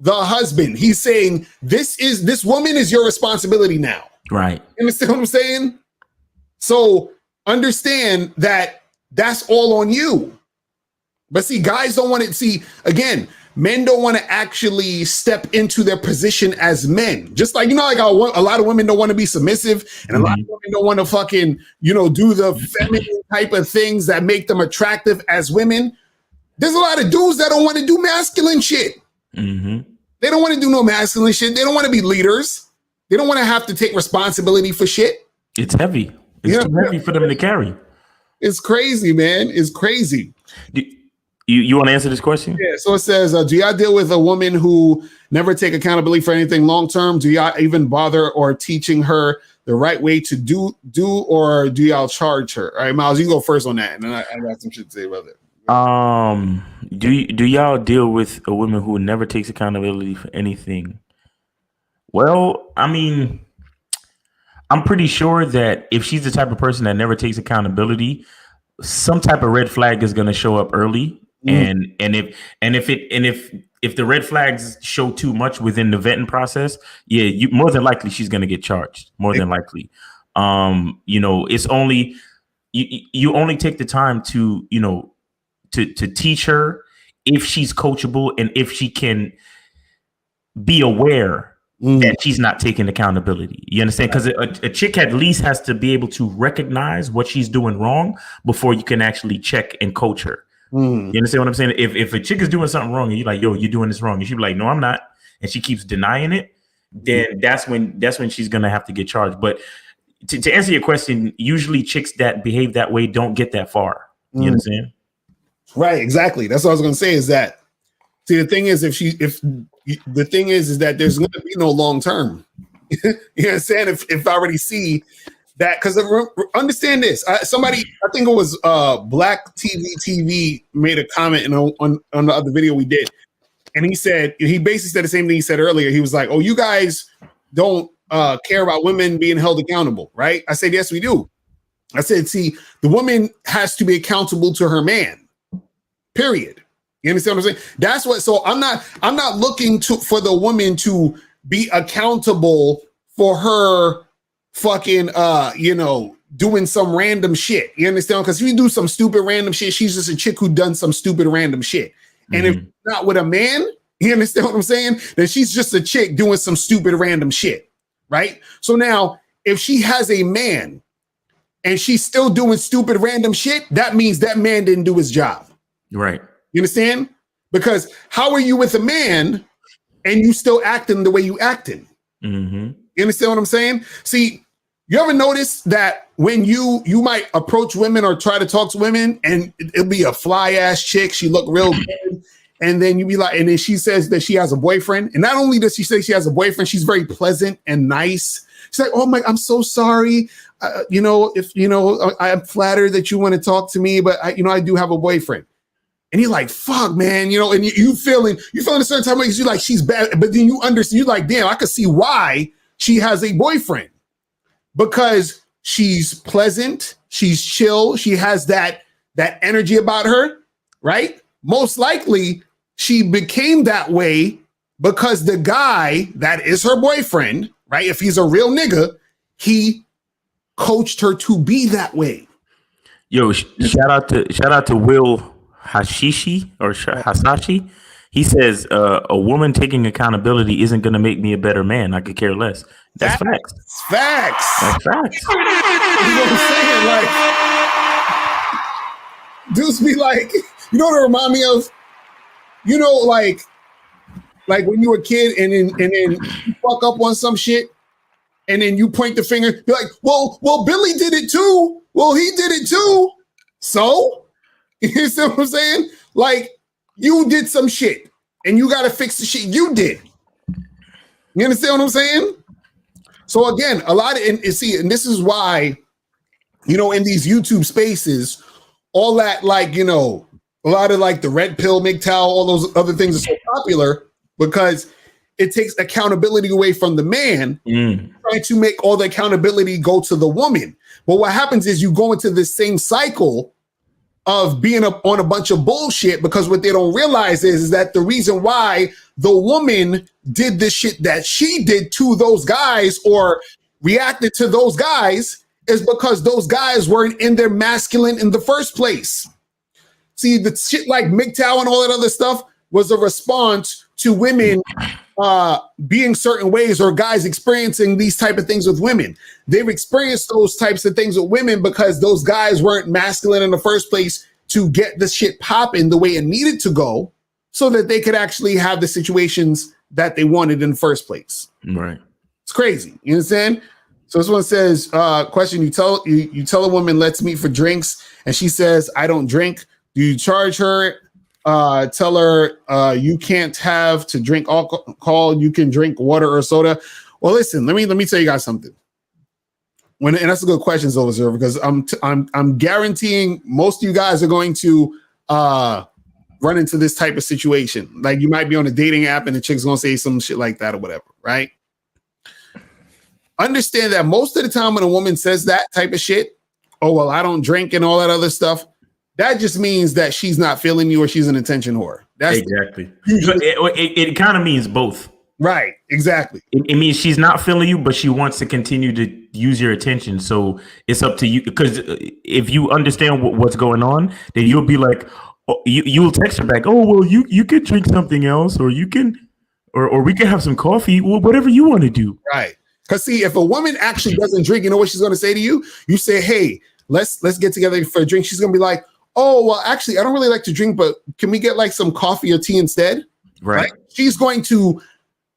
The husband. He's saying, this woman is your responsibility now. Right. You understand what I'm saying? So understand that that's all on you. But see, guys don't want to see, again, men don't want to actually step into their position as men. Just like, like a lot of women don't want to be submissive, and a lot of women don't want to fucking, do the feminine type of things that make them attractive as women. There's a lot of dudes that don't want to do masculine shit. They don't want to do no masculine shit. They don't want to be leaders. They don't want to have to take responsibility for shit. It's heavy. It's too heavy for them to carry. It's crazy, man. It's crazy. You want to answer this question? Yeah, so it says, do y'all deal with a woman who never take accountability for anything long term? Do y'all even bother or teaching her the right way to do, or do y'all charge her? All right, Miles, you go first on that, and then I got some shit to say about it. Do y'all deal with a woman who never takes accountability for anything? Well, I mean, I'm pretty sure that if she's the type of person that never takes accountability, some type of red flag is going to show up early. And if the red flags show too much within the vetting process, yeah, more than likely she's going to get charged. More than likely, it's only you only take the time to to teach her if she's coachable and if she can be aware that she's not taking accountability. You understand? Because a chick at least has to be able to recognize what she's doing wrong before you can actually check and coach her. You understand what I'm saying? If a chick is doing something wrong and you're like, yo, you're doing this wrong, and she'll be like, no, I'm not, and she keeps denying it, then that's when she's gonna have to get charged. But to answer your question, usually chicks that behave that way don't get that far. You understand? Right, exactly. That's what I was gonna say. Is that the thing is, the thing is that there's gonna be no long term. You know what I'm saying? If I already see that, because understand this, somebody, I think it was Black TV made a comment on the other video we did, and he basically said the same thing he said earlier. He was like, "Oh, you guys don't care about women being held accountable, right?" I said, "Yes, we do." I said, "See, the woman has to be accountable to her man. Period." You understand what I'm saying? That's what. So I'm not looking for the woman to be accountable for her fucking doing some random shit. You understand? Because if you do some stupid random shit, she's just a chick who done some stupid random shit. And if not with a man, you understand what I'm saying? Then she's just a chick doing some stupid random shit, right? So now, if she has a man and she's still doing stupid random shit, that means that man didn't do his job. Right. You understand? Because how are you with a man and you still acting the way you acting? You understand what I'm saying? See, you ever notice that when you might approach women or try to talk to women and it'll be a fly ass chick, she look real good, and then you be like, and then she says that she has a boyfriend, and not only does she say she has a boyfriend, she's very pleasant and nice. She's like, "Oh my, I'm so sorry. I'm flattered that you want to talk to me, but I do have a boyfriend." And you're like, "Fuck, man," and you feeling a certain type of way because you're like, she's bad, but then you understand, you're like, "Damn, I could see why she has a boyfriend, because she's pleasant, she's chill, she has that energy about her, right? Most likely, she became that way because the guy that is her boyfriend, right? If he's a real nigga, he coached her to be that way." Yo, shout out to Will Hashishi or Hasashi. He says a woman taking accountability isn't going to make me a better man. I could care less. That's facts. Facts. That's facts. You know what I'm saying? Like, dudes be like, you know what it remind me of? Like when you were a kid and then you fuck up on some shit, and then you point the finger, be like, well, Billy did it too. Well, he did it too. So, you see what I'm saying? Like, you did some shit and you got to fix the shit you did. You understand what I'm saying? So again, a lot of, and this is why, in these YouTube spaces, all that, like, a lot of like the red pill, MGTOW, all those other things are so popular because it takes accountability away from the man, trying to make all the accountability go to the woman. But what happens is you go into this same cycle of being up on a bunch of bullshit, because what they don't realize is that the reason why the woman did the shit that she did to those guys or reacted to those guys is because those guys weren't in their masculine in the first place. See, the shit like MGTOW and all that other stuff was a response to women being certain ways, or guys experiencing these type of things with women. They've experienced those types of things with women because those guys weren't masculine in the first place to get the shit popping the way it needed to go, so that they could actually have the situations that they wanted in the first place. Right. It's crazy. You understand? So this one says, question, you tell a woman, let's meet for drinks, and she says, I don't drink. Do you charge her tell her you can't have to drink alcohol. You can drink water or soda. Well, listen, let me tell you guys something. And that's a good question, Silver, because I'm guaranteeing most of you guys are going to run into this type of situation. Like you might be on a dating app and the chick's gonna say some shit like that or whatever, right? Understand that most of the time when a woman says that type of shit, oh well, I don't drink and all that other stuff, that just means that she's not feeling you or she's an attention whore. That's exactly. It kind of means both. Right, exactly. It means she's not feeling you, but she wants to continue to use your attention. So it's up to you, because if you understand what's going on, then you'll be like, oh, you'll text her back. Oh well, you could drink something else, or you can, or we can have some coffee. Well, whatever you want to do. Right. Because see, if a woman actually doesn't drink, you know what she's going to say to you? You say, "Hey, let's get together for a drink." She's going to be like, "Oh well, actually, I don't really like to drink, but can we get like some coffee or tea instead?" Right. She's going to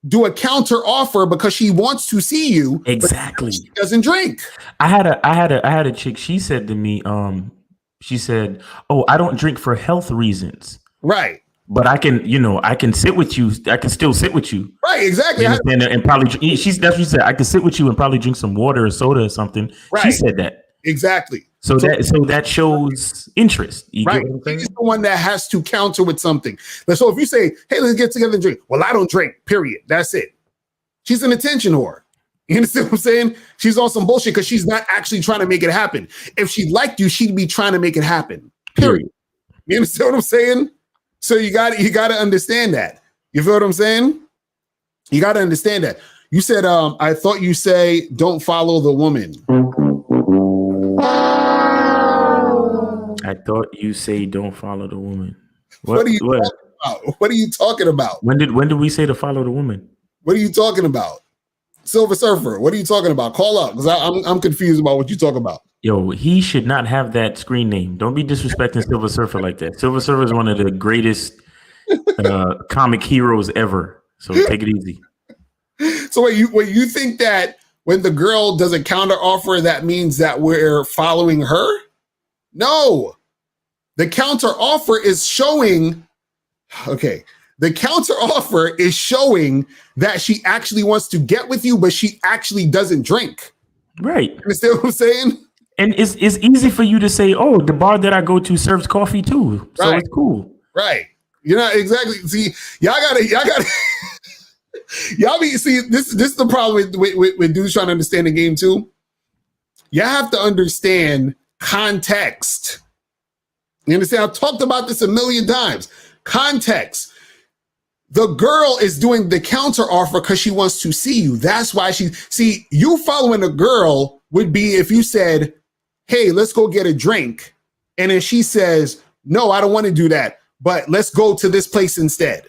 do a counter offer because she wants to see you. Exactly. She doesn't drink. I had a chick. She said to me, she said, "Oh, I don't drink for health reasons." Right. But I can sit with you. I can still sit with you. Right. Exactly. And probably that's what she said. I can sit with you and probably drink some water or soda or something. Right. She said that. Exactly. So that shows interest. You right. She's the one that has to counter with something. So if you say, "Hey, let's get together and drink," well, I don't drink. Period. That's it. She's an attention whore. You understand what I'm saying? She's on some bullshit because she's not actually trying to make it happen. If she liked you, she'd be trying to make it happen. Period. You understand what I'm saying? So you got to understand that. You feel what I'm saying? You got to understand that. You said, I thought you say don't follow the woman. I thought you say don't follow the woman. What are you talking about? What are you talking about? When did we say to follow the woman? What are you talking about? Silver Surfer, what are you talking about? Call up, because I'm confused about what you talk about. Yo, he should not have that screen name. Don't be disrespecting Silver Surfer like that. Silver Surfer is one of the greatest comic heroes ever. So take it easy. So wait, you think that when the girl does a counter offer, that means that we're following her? No. The counter offer is showing, the counter offer is showing that she actually wants to get with you, but she actually doesn't drink. Right. You understand what I'm saying? And it's easy for you to say, "Oh, the bar that I go to serves coffee too, so it's cool." Right. You know exactly. See, y'all gotta. Y'all see this is the problem with dudes trying to understand the game too. You have to understand context. You understand? I've talked about this a million times. Context. The girl is doing the counter offer because she wants to see you. That's why you following a girl would be if you said, "Hey, let's go get a drink." And then she says, "No, I don't want to do that, but let's go to this place instead."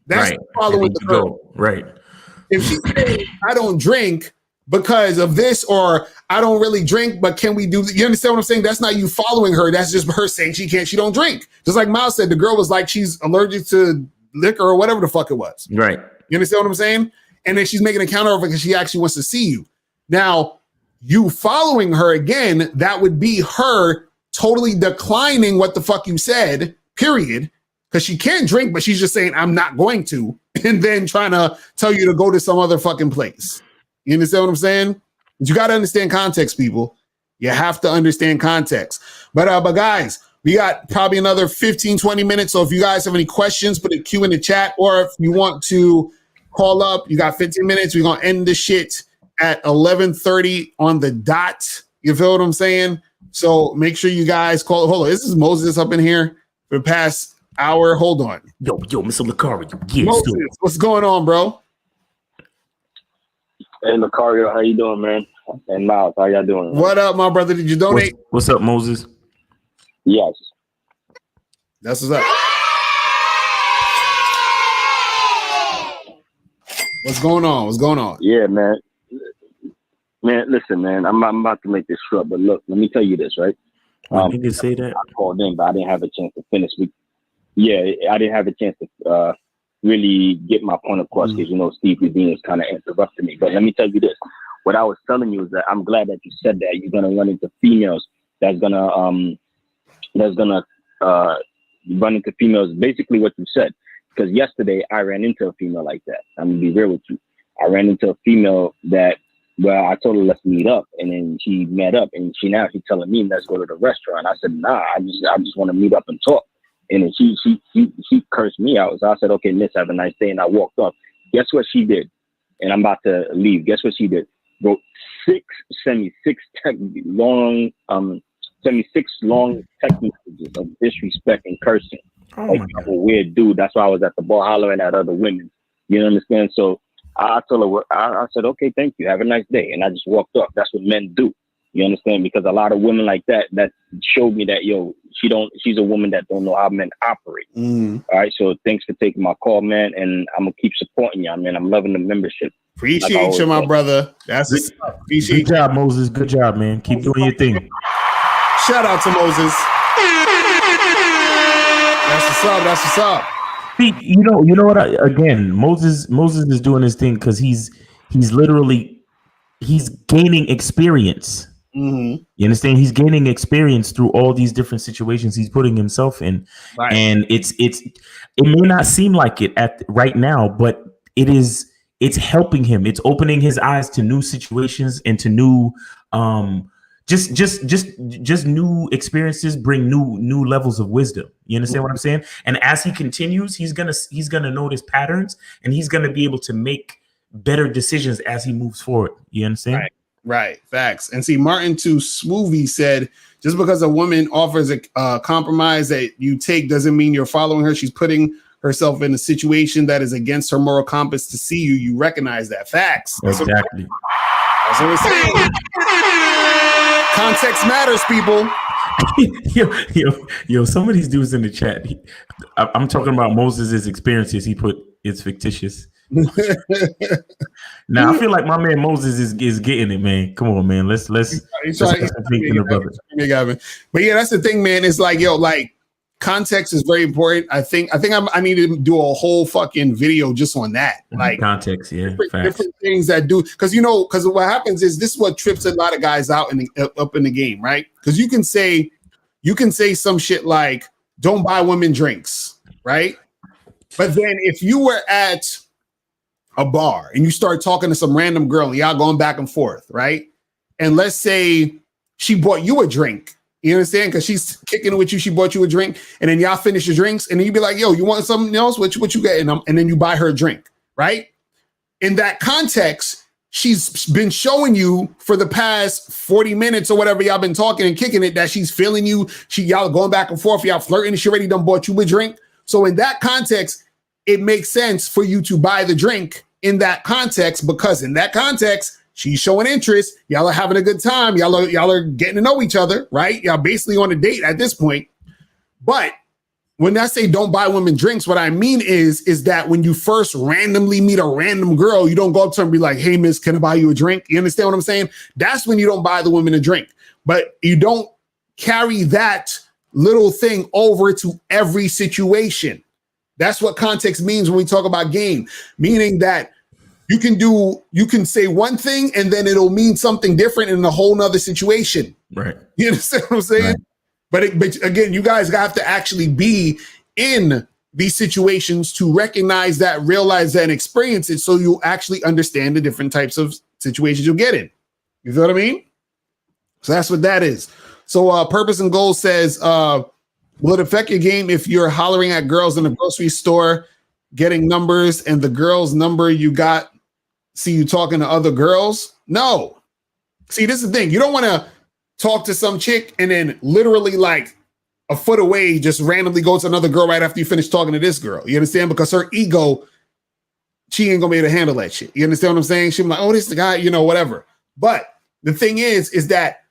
That's right. Following the girl. Right. If she says, "I don't drink because of this," or "I don't really drink, but can we do," you understand what I'm saying? That's not you following her. That's just her saying she don't drink. Just like Miles said, the girl was like, she's allergic to liquor or whatever the fuck it was. Right. You understand what I'm saying? And then she's making a counter offer because she actually wants to see you. Now, you following her again, that would be her totally declining what the fuck you said, period. Because she can't drink, but she's just saying, "I'm not going to," and then trying to tell you to go to some other fucking place. You understand what I'm saying? But you got to understand context, people. You have to understand context. But guys, we got probably another 15, 20 minutes. So if you guys have any questions, put a Q in the chat. Or if you want to call up, you got 15 minutes. We're going to end this shit at 11:30 on the dot. You feel what I'm saying? So make sure you guys call. Hold on. This is Moses up in here for the past hour. Hold on. Yo, Mr. Locario. Yes, Moses, what's going on, bro? Hey, Locario, how you doing, man? And Miles, how y'all doing? Man? What up, my brother? Did you donate? What's up, Moses? Yes. That's what's up. What's going on? What's going on? Yeah, man. Man, listen, man. I'm about to make this short, but look, let me tell you this, right? You can say that. I called in, but I didn't have a chance to finish. I didn't have a chance to really get my point across because Steve Revine was kind of interrupting me. But let me tell you this: what I was telling you is that I'm glad that you said that. You're gonna run into females that's gonna You run into females, basically what you said. Because yesterday I ran into a female like that. I'm gonna be real with you. I ran into a female that, well, I told her let's meet up, and then she met up, and she's telling me let's go to the restaurant. I said nah, I just want to meet up and talk. And then she cursed me out. So I said, okay, miss, have a nice day, and I walked off. Guess what she did? And I'm about to leave. Guess what she did? Wrote 76 long text messages of disrespect and cursing. Like, I'm a weird dude. That's why I was at the bar hollering at other women. You understand? So I told her, I said, okay, thank you. Have a nice day. And I just walked up. That's what men do. You understand? Because a lot of women like that showed me that, she's a woman that don't know how men operate. All right. So thanks for taking my call, man. And I'm going to keep supporting y'all, man. I'm loving the membership. Appreciate you, my brother. That's Good job, Moses. Good job, man. Keep doing your thing. Shout out to Moses. That's what's up. See, you know what? Again, Moses is doing his thing because he's gaining experience. Mm-hmm. You understand? He's gaining experience through all these different situations he's putting himself in, right. And it may not seem like it right now, but it's helping him. It's opening his eyes to new situations and to new just new experiences bring new levels of wisdom. You understand what I'm saying? And as he continues, he's gonna notice patterns, and he's gonna be able to make better decisions as he moves forward. You understand? Right. Facts. And see, Martin to Smoothie said, just because a woman offers a compromise that you take doesn't mean you're following her. She's putting herself in a situation that is against her moral compass to see you. You recognize that. Facts. Exactly. That's what we're saying. Context matters, people. yo, some of these dudes in the chat. I'm talking about Moses' experiences. He put it's fictitious. Now I feel like my man Moses is getting it, man. Come on, man. Let's He's but yeah, that's the thing, man. It's like, context is very important. I think I need to do a whole fucking video just on that. Like context, yeah, different things that do, because what happens is this is what trips a lot of guys out up in the game, right? Because you can say some shit like don't buy women drinks, right? But then if you were at a bar and you start talking to some random girl and y'all going back and forth, right? And let's say she bought you a drink. You understand? Because she's kicking it with you. She bought you a drink, and then y'all finish your drinks, and then you be like, yo, you want something else? What you getting? And then you buy her a drink, right? In that context, she's been showing you for the past 40 minutes or whatever y'all been talking and kicking it that she's feeling you. Y'all going back and forth. Y'all flirting, and she already done bought you a drink. So in that context, it makes sense for you to buy the drink in that context, because in that context, she's showing interest. Y'all are having a good time. Y'all are getting to know each other, right? Y'all basically on a date at this point. But when I say don't buy women drinks, what I mean is that when you first randomly meet a random girl, you don't go up to her and be like, hey, miss, can I buy you a drink? You understand what I'm saying? That's when you don't buy the women a drink. But you don't carry that little thing over to every situation. That's what context means when we talk about game, meaning that you can say one thing and then it'll mean something different in a whole nother situation. Right. You understand what I'm saying? Right. But again, you guys have to actually be in these situations to recognize that, realize that, and experience it, so you actually understand the different types of situations you'll get in. You feel what I mean? So that's what that is. So Purpose and Goal says, will it affect your game if you're hollering at girls in a grocery store, getting numbers, and the girl's number you got see you talking to other girls? No. See, this is the thing. You don't want to talk to some chick and then literally like a foot away just randomly go to another girl right after you finish talking to this girl. You understand? Because her ego, she ain't gonna be able to handle that shit. You understand what I'm saying? She'll be like, oh, this is the guy, whatever. But the thing is that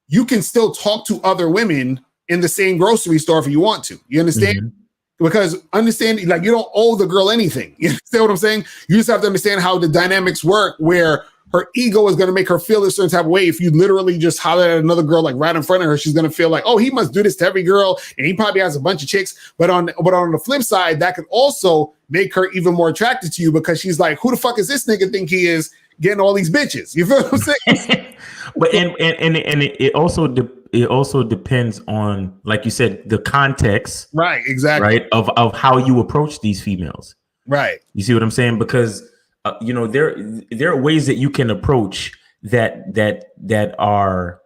you can still talk to other women in the same grocery store if you want to. You understand? Mm-hmm. Because understand, like, you don't owe the girl anything. You understand what I'm saying? You just have to understand how the dynamics work, where her ego is going to make her feel a certain type of way. If you literally just holler at another girl, like right in front of her, she's going to feel like, oh, he must do this to every girl, and he probably has a bunch of chicks. But on the flip side, that could also make her even more attracted to you, because she's like, who the fuck is this nigga think he is getting all these bitches? You feel what I'm saying? But and it also it also depends on, like you said, the context, Right, exactly. right, of how you approach these females. Right. You see what I'm saying? Because there are ways that you can approach that are,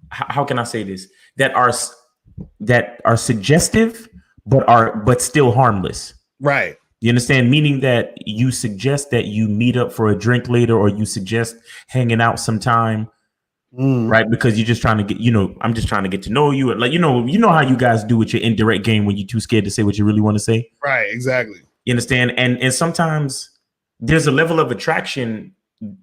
how can I say this, that are suggestive but still harmless. Right. You understand? Meaning that you suggest that you meet up for a drink later, or you suggest hanging out sometime, right? Because you're just trying to get, I'm just trying to get to know you. And like, you know how you guys do with your indirect game when you're too scared to say what you really want to say. Right. Exactly. You understand? And sometimes there's a level of attraction,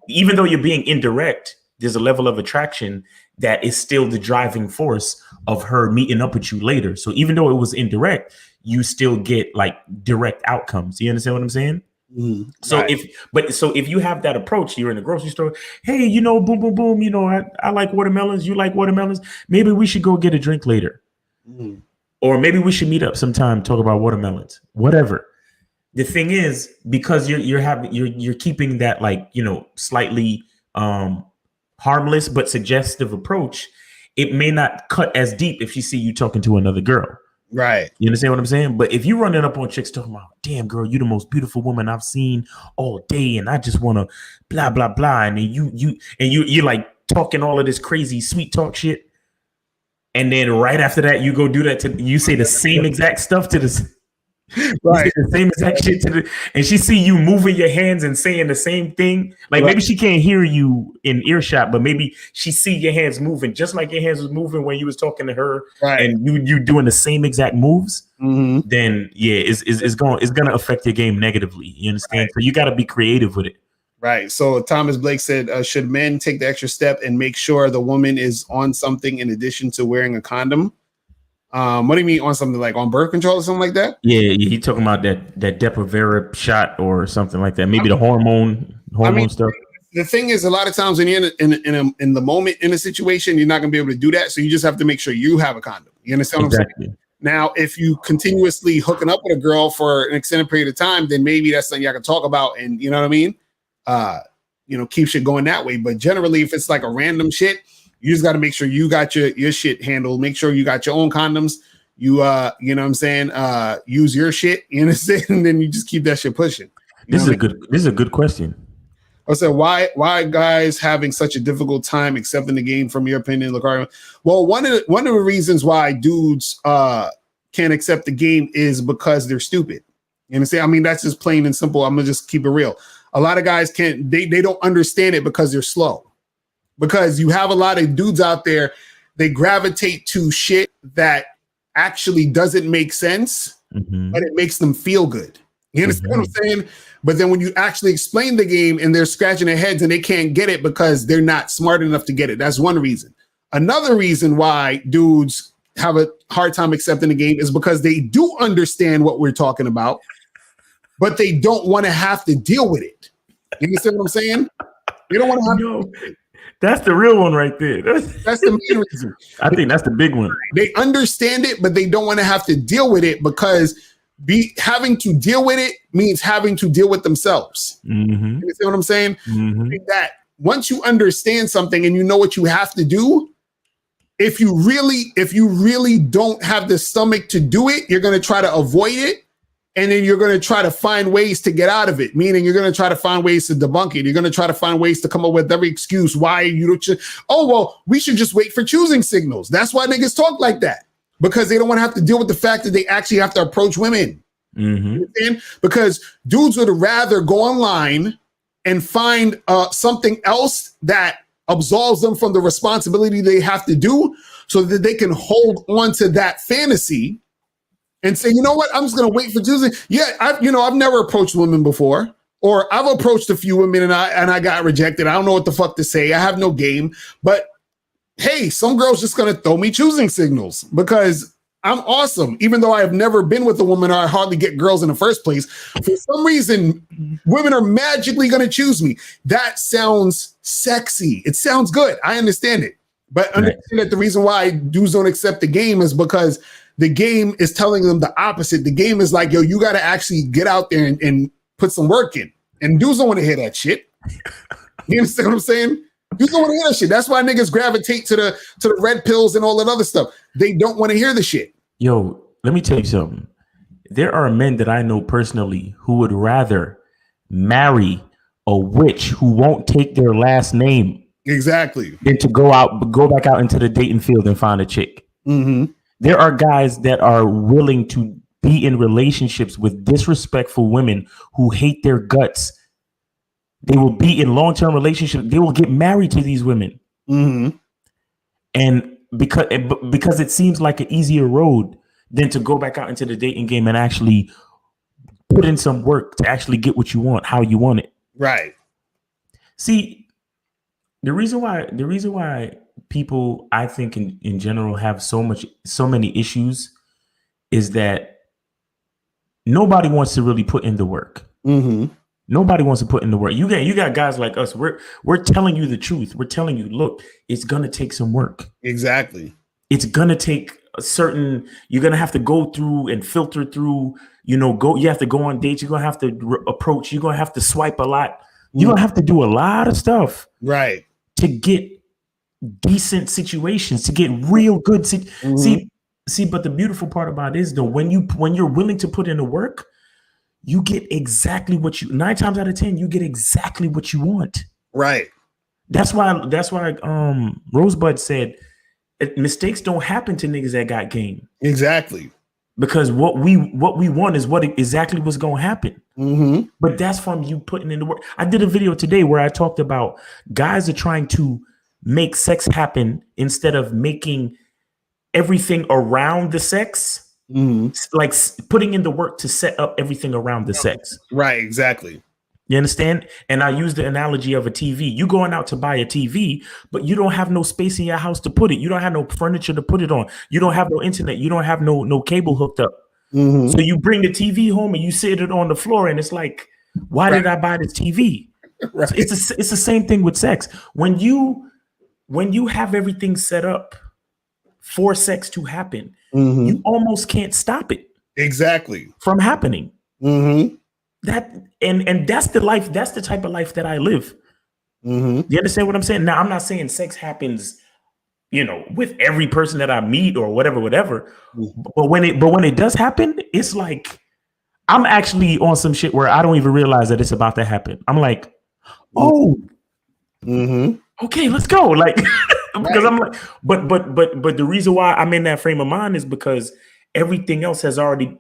even though you're being indirect, there's a level of attraction that is still the driving force of her meeting up with you later. So even though it was indirect, you still get like direct outcomes. You understand what I'm saying? So right. if you have that approach, you're in the grocery store, hey, boom, boom, boom, I like watermelons, you like watermelons. Maybe we should go get a drink later. Or maybe we should meet up sometime, talk about watermelons, whatever. The thing is, because you're keeping that like, slightly harmless but suggestive approach, it may not cut as deep if she see you talking to another girl. Right. You understand what I'm saying? But if you running up on chicks talking about, damn girl, you the most beautiful woman I've seen all day, and I just want to blah blah blah, and then you like talking all of this crazy sweet talk shit, and then right after that you go do that you say the same exact stuff to this. Right. The same exact shit and she see you moving your hands and saying the same thing. Like maybe she can't hear you in earshot, but maybe she see your hands moving just like your hands was moving when you was talking to her, and you doing the same exact moves. Then it's gonna affect your game negatively. You understand? So you got to be creative with it. Right. So Thomas Blake said, should men take the extra step and make sure the woman is on something in addition to wearing a condom? What do you mean on something like on birth control or something like that? Yeah, he talking about that Depo-Provera shot or something like that. Maybe the hormone stuff. The thing is, a lot of times when you're in the moment in a situation, you're not going to be able to do that. So you just have to make sure you have a condom. You understand what I'm saying? Now, if you continuously hooking up with a girl for an extended period of time, then maybe that's something y'all can talk about, and you know what I mean? Keep shit going that way. But generally, if it's like a random shit, you just got to make sure you got your shit handled. Make sure you got your own condoms. You know what I'm saying? Use your shit. You understand? And then you just keep that shit pushing. This is a good question. I said, why guys having such a difficult time accepting the game? From your opinion, Locario? Well, one of the reasons why dudes can't accept the game is because they're stupid. You understand? I mean, that's just plain and simple. I'm gonna just keep it real. A lot of guys can't. They don't understand it because they're slow. Because you have a lot of dudes out there, they gravitate to shit that actually doesn't make sense, but it makes them feel good. You understand what I'm saying? But then when you actually explain the game and they're scratching their heads and they can't get it because they're not smart enough to get it. That's one reason. Another reason why dudes have a hard time accepting the game is because they do understand what we're talking about, but they don't want to have to deal with it. You understand what I'm saying? They don't want to have to. That's the real one right there. That's the main reason. I think that's the big one. They understand it, but they don't want to have to deal with it because having to deal with it means having to deal with themselves. You understand what I'm saying? I think that once you understand something and you know what you have to do, if you really don't have the stomach to do it, you're going to try to avoid it. And then you're going to try to find ways to get out of it, meaning you're going to try to find ways to debunk it. You're going to try to find ways to come up with every excuse why you don't. We should just wait for choosing signals. That's why niggas talk like that, because they don't want to have to deal with the fact that they actually have to approach women. Because dudes would rather go online and find something else that absolves them from the responsibility they have to do so that they can hold on to that fantasy and say, you know what, I'm just going to wait for Tuesday. Yeah, I've never approached women before, or I've approached a few women and I got rejected. I don't know what the fuck to say. I have no game. But hey, some girl's just going to throw me choosing signals because I'm awesome. Even though I have never been with a woman or I hardly get girls in the first place, for some reason, women are magically going to choose me. That sounds sexy. It sounds good. I understand it. But understand that the reason why dudes don't accept the game is because the game is telling them the opposite. The game is like, yo, you got to actually get out there and put some work in. And dudes don't want to hear that shit. You understand what I'm saying? You don't want to hear that shit. That's why niggas gravitate to the red pills and all that other stuff. They don't want to hear the shit. Yo, let me tell you something. There are men that I know personally who would rather marry a witch who won't take their last name Exactly. than to go back out into the dating field and find a chick. Mm-hmm. There are guys that are willing to be in relationships with disrespectful women who hate their guts. They will be in long-term relationships. They will get married to these women. Mm-hmm. And because it seems like an easier road than to go back out into the dating game and actually put in some work to actually get what you want, how you want it. Right. See, the reason why people, I think in general, have so many issues is that nobody wants to really put in the work. Mm-hmm. Nobody wants to put in the work. You got guys like us. We're telling you the truth. We're telling you, look, it's gonna take some work. Exactly. It's gonna take you're gonna have to go through and filter through, you have to go on dates, you're gonna have to approach, you're gonna have to swipe a lot, you're gonna have to do a lot of stuff, right, to get decent situations, to get real good see, but the beautiful part about it is though, when you're willing to put in the work, you get exactly what 9 times out of 10, you get exactly what you want. Right. That's why Rosebud said mistakes don't happen to niggas that got game. Exactly. Because what we want is exactly what's going to happen. Mm-hmm. But that's from you putting in the work. I did a video today where I talked about guys are trying to make sex happen instead of making everything around the sex. Mm-hmm. Like putting in the work to set up everything around the sex. Right, exactly. You understand? And I use the analogy of a TV. You going out to buy a TV, but you don't have no space in your house to put it. You don't have no furniture to put it on. You don't have no internet. You don't have no cable hooked up. Mm-hmm. So you bring the TV home and you sit it on the floor, and it's like, why did I buy this TV? Right. So it's the same thing with sex. When you have everything set up for sex to happen, mm-hmm. you almost can't stop it. Exactly. From happening. Mm-hmm. And that's the life. That's the type of life that I live. Mm-hmm. You understand what I'm saying? Now, I'm not saying sex happens, with every person that I meet or whatever. Mm-hmm. But when it does happen, it's like I'm actually on some shit where I don't even realize that it's about to happen. I'm like, oh, mm-hmm. Okay, let's go. Like, because I'm like, but the reason why I'm in that frame of mind is because everything else has already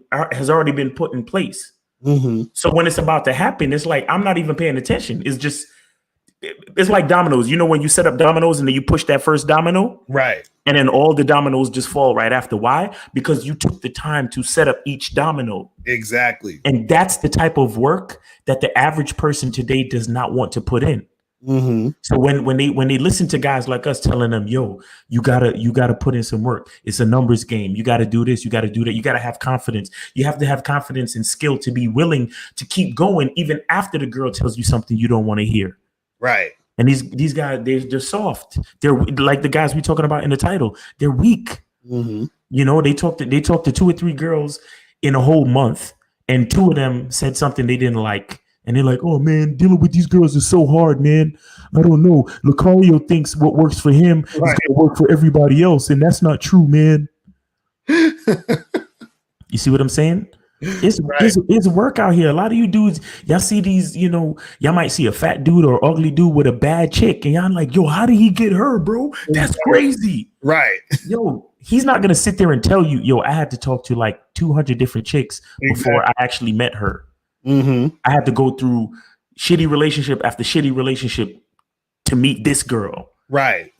been put in place. Mm-hmm. So when it's about to happen, it's like I'm not even paying attention. It's like dominoes. When you set up dominoes and then you push that first domino, right, and then all the dominoes just fall right after. Why? Because you took the time to set up each domino. Exactly. And that's the type of work that the average person today does not want to put in. Mm-hmm. So when they listen to guys like us telling them, yo, you gotta put in some work. It's a numbers game. You gotta do this. You gotta do that. You gotta have confidence. You have to have confidence and skill to be willing to keep going even after the girl tells you something you don't want to hear. Right. And these guys, they're soft. They're like the guys we talking about in the title. They're weak. Mm-hmm. They talked to 2 or 3 girls in a whole month, and 2 of them said something they didn't like. And they're like, oh, man, dealing with these girls is so hard, man. I don't know. Locario thinks what works for him is going to work for everybody else. And that's not true, man. You see what I'm saying? It's work out here. A lot of you dudes, y'all see these, y'all might see a fat dude or ugly dude with a bad chick. And y'all like, yo, how did he get her, bro? That's crazy. Right. Yo, he's not going to sit there and tell you, yo, I had to talk to like 200 different chicks before I actually met her. Mm-hmm. I had to go through shitty relationship after shitty relationship to meet this girl. Right.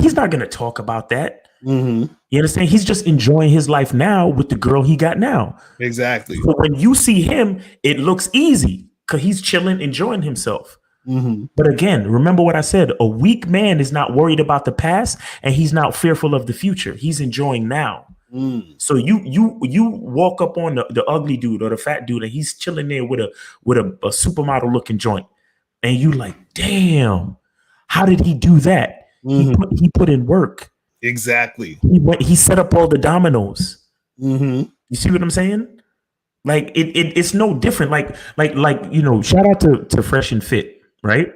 He's not going to talk about that. Mm-hmm. You understand? He's just enjoying his life now with the girl he got now. Exactly. So when you see him, it looks easy because he's chilling, enjoying himself. Mm-hmm. But again, remember what I said. A weak man is not worried about the past and he's not fearful of the future. He's enjoying now. Mm. So you walk up on the ugly dude or the fat dude and he's chilling there with a supermodel looking joint, and you like, damn, how did he do that? Mm-hmm. He put in work. Exactly. He set up all the dominoes. Mm-hmm. You see what I'm saying? Like it's no different. Like shout out to Fresh and Fit, right?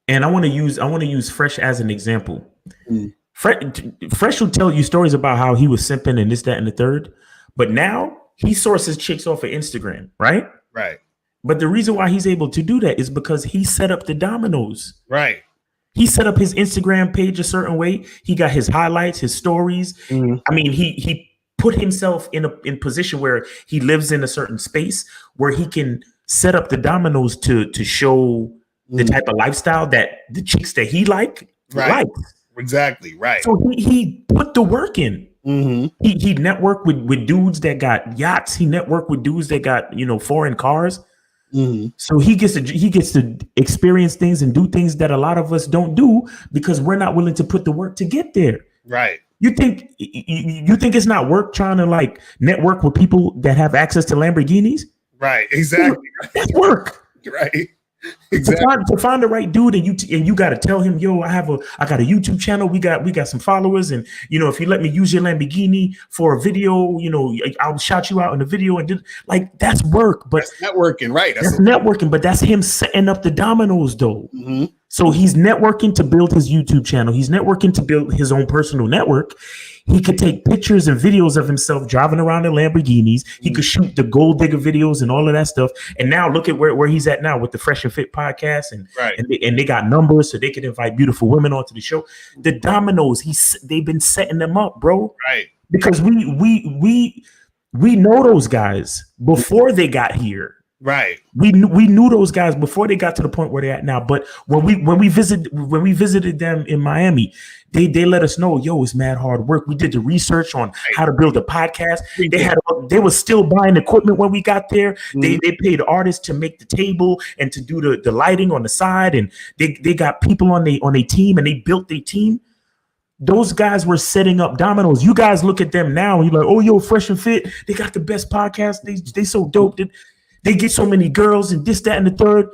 And I want to use Fresh as an example. Fresh will tell you stories about how he was simping and this, that, and the third. But now he sources chicks off of Instagram, right? Right. But the reason why he's able to do that is because he set up the dominoes. Right. He set up his Instagram page a certain way. He got his highlights, his stories. I mean, he put himself in position where he lives in a certain space where he can set up the dominoes to show the type of lifestyle that the chicks that he like. Exactly. Right. So he put the work in. He networked with dudes that got yachts. He networked with dudes that got, foreign cars. So he gets to experience things and do things that a lot of us don't do because we're not willing to put the work to get there. Right. You think it's not work trying to like network with people that have access to Lamborghinis? Right. Exactly. That's work. Right. Exactly. To find the right dude, and you got to tell him, yo, I got a YouTube channel. We got some followers, and if you let me use your Lamborghini for a video, I'll shout you out in the video, and that's work. But that's networking, right? That's networking, but that's him setting up the dominoes, though. So he's networking to build his YouTube channel. He's networking to build his own personal network. He could take pictures and videos of himself driving around in Lamborghinis. He could shoot the gold digger videos and all of that stuff. And now look at where he's at now with the Fresh and Fit podcast. And they got numbers so they can invite beautiful women onto the show. The dominoes, they've been setting them up, bro. Right. Because we know those guys before they got here. Right. We knew those guys before they got to the point where they're at now. But when we visited them in Miami, they let us know, yo, it's mad hard work. We did the research on how to build a podcast. They were still buying equipment when we got there. They paid artists to make the table and to do the lighting on the side, and they got people on their team, and they built their team. Those guys were setting up dominoes. You guys look at them now and you're like, oh, yo, Fresh and Fit, they got the best podcast. They so dope. They get so many girls and this, that, and the third.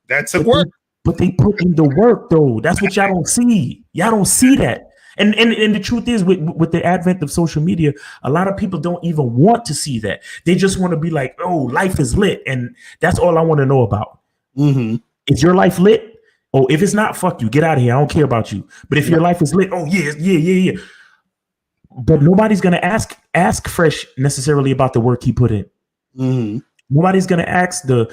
That's the work. But they put in the work, though. That's what y'all don't see. Y'all don't see that. And the truth is, with the advent of social media, a lot of people don't even want to see that. They just want to be like, oh, life is lit. And that's all I want to know about. Is your life lit? Oh, if it's not, fuck you. Get out of here. I don't care about you. But if your life is lit, oh, yeah. But nobody's going to ask Fresh necessarily about the work he put in. Nobody's gonna ask the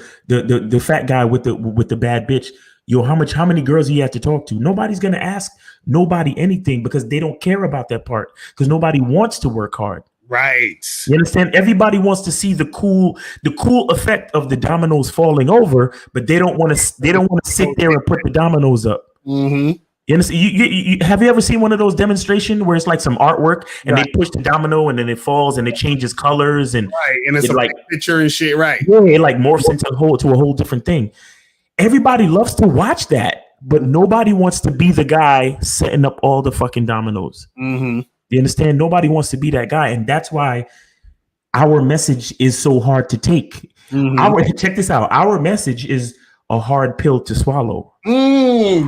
fat guy with the bad bitch, yo, how many girls he had to talk to. Nobody's gonna ask nobody anything because they don't care about that part because nobody wants to work hard. Right. You understand? Everybody wants to see the cool effect of the dominoes falling over, but they don't want to sit there and put the dominoes up. You understand? You have you ever seen one of those demonstrations where it's like some artwork and they push the domino and then it falls and it changes colors and it's like picture and shit, right? Yeah, it like morphs into a whole different thing. Everybody loves to watch that, but nobody wants to be the guy setting up all the fucking dominoes. You understand? Nobody wants to be that guy, and that's why our message is so hard to take. Check this out. Our message is a hard pill to swallow. We're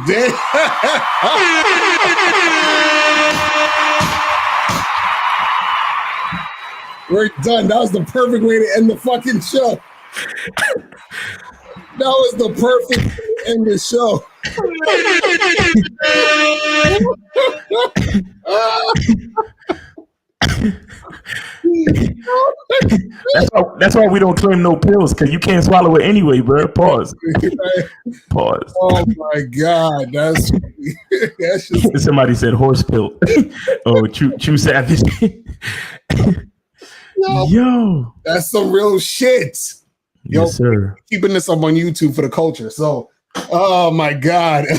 done. That was the perfect way to end the fucking show. That was the perfect way to end the show. That's why we don't claim no pills, because you can't swallow it anyway, bro. Pause. Oh my God, that's just... Somebody said horse pill. Oh, true savage. Yo, that's some real shit. Yo, yes, sir. Keeping this up on YouTube for the culture. So, oh my God, I'll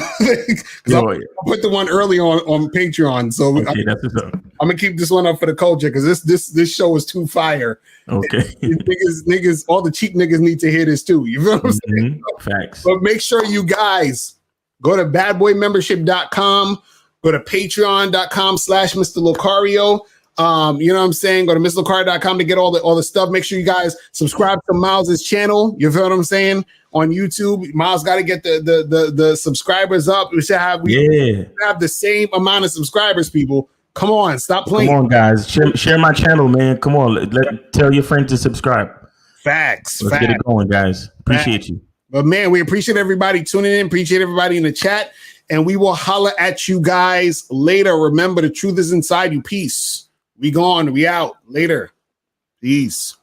put the one early on Patreon. So okay, that's what's up. I'm gonna keep this one up for the culture because this show is too fire. Okay, niggas, all the cheap niggas need to hear this too. You know what I'm saying? Facts. But make sure you guys go to badboymembership.com, go to patreon.com/Mr. Locario. You know what I'm saying? Go to MrLocario.com to get all the stuff. Make sure you guys subscribe to Miles's channel. You feel what I'm saying? On YouTube, Miles got to get the subscribers up. We should have have the same amount of subscribers, people. Come on, stop playing. Come on, guys. Share my channel, man. Come on. Tell your friend to subscribe. Facts. Let's get it going, guys. Appreciate you. But man, we appreciate everybody tuning in. Appreciate everybody in the chat. And we will holler at you guys later. Remember, the truth is inside you. Peace. We gone. We out. Later. Peace.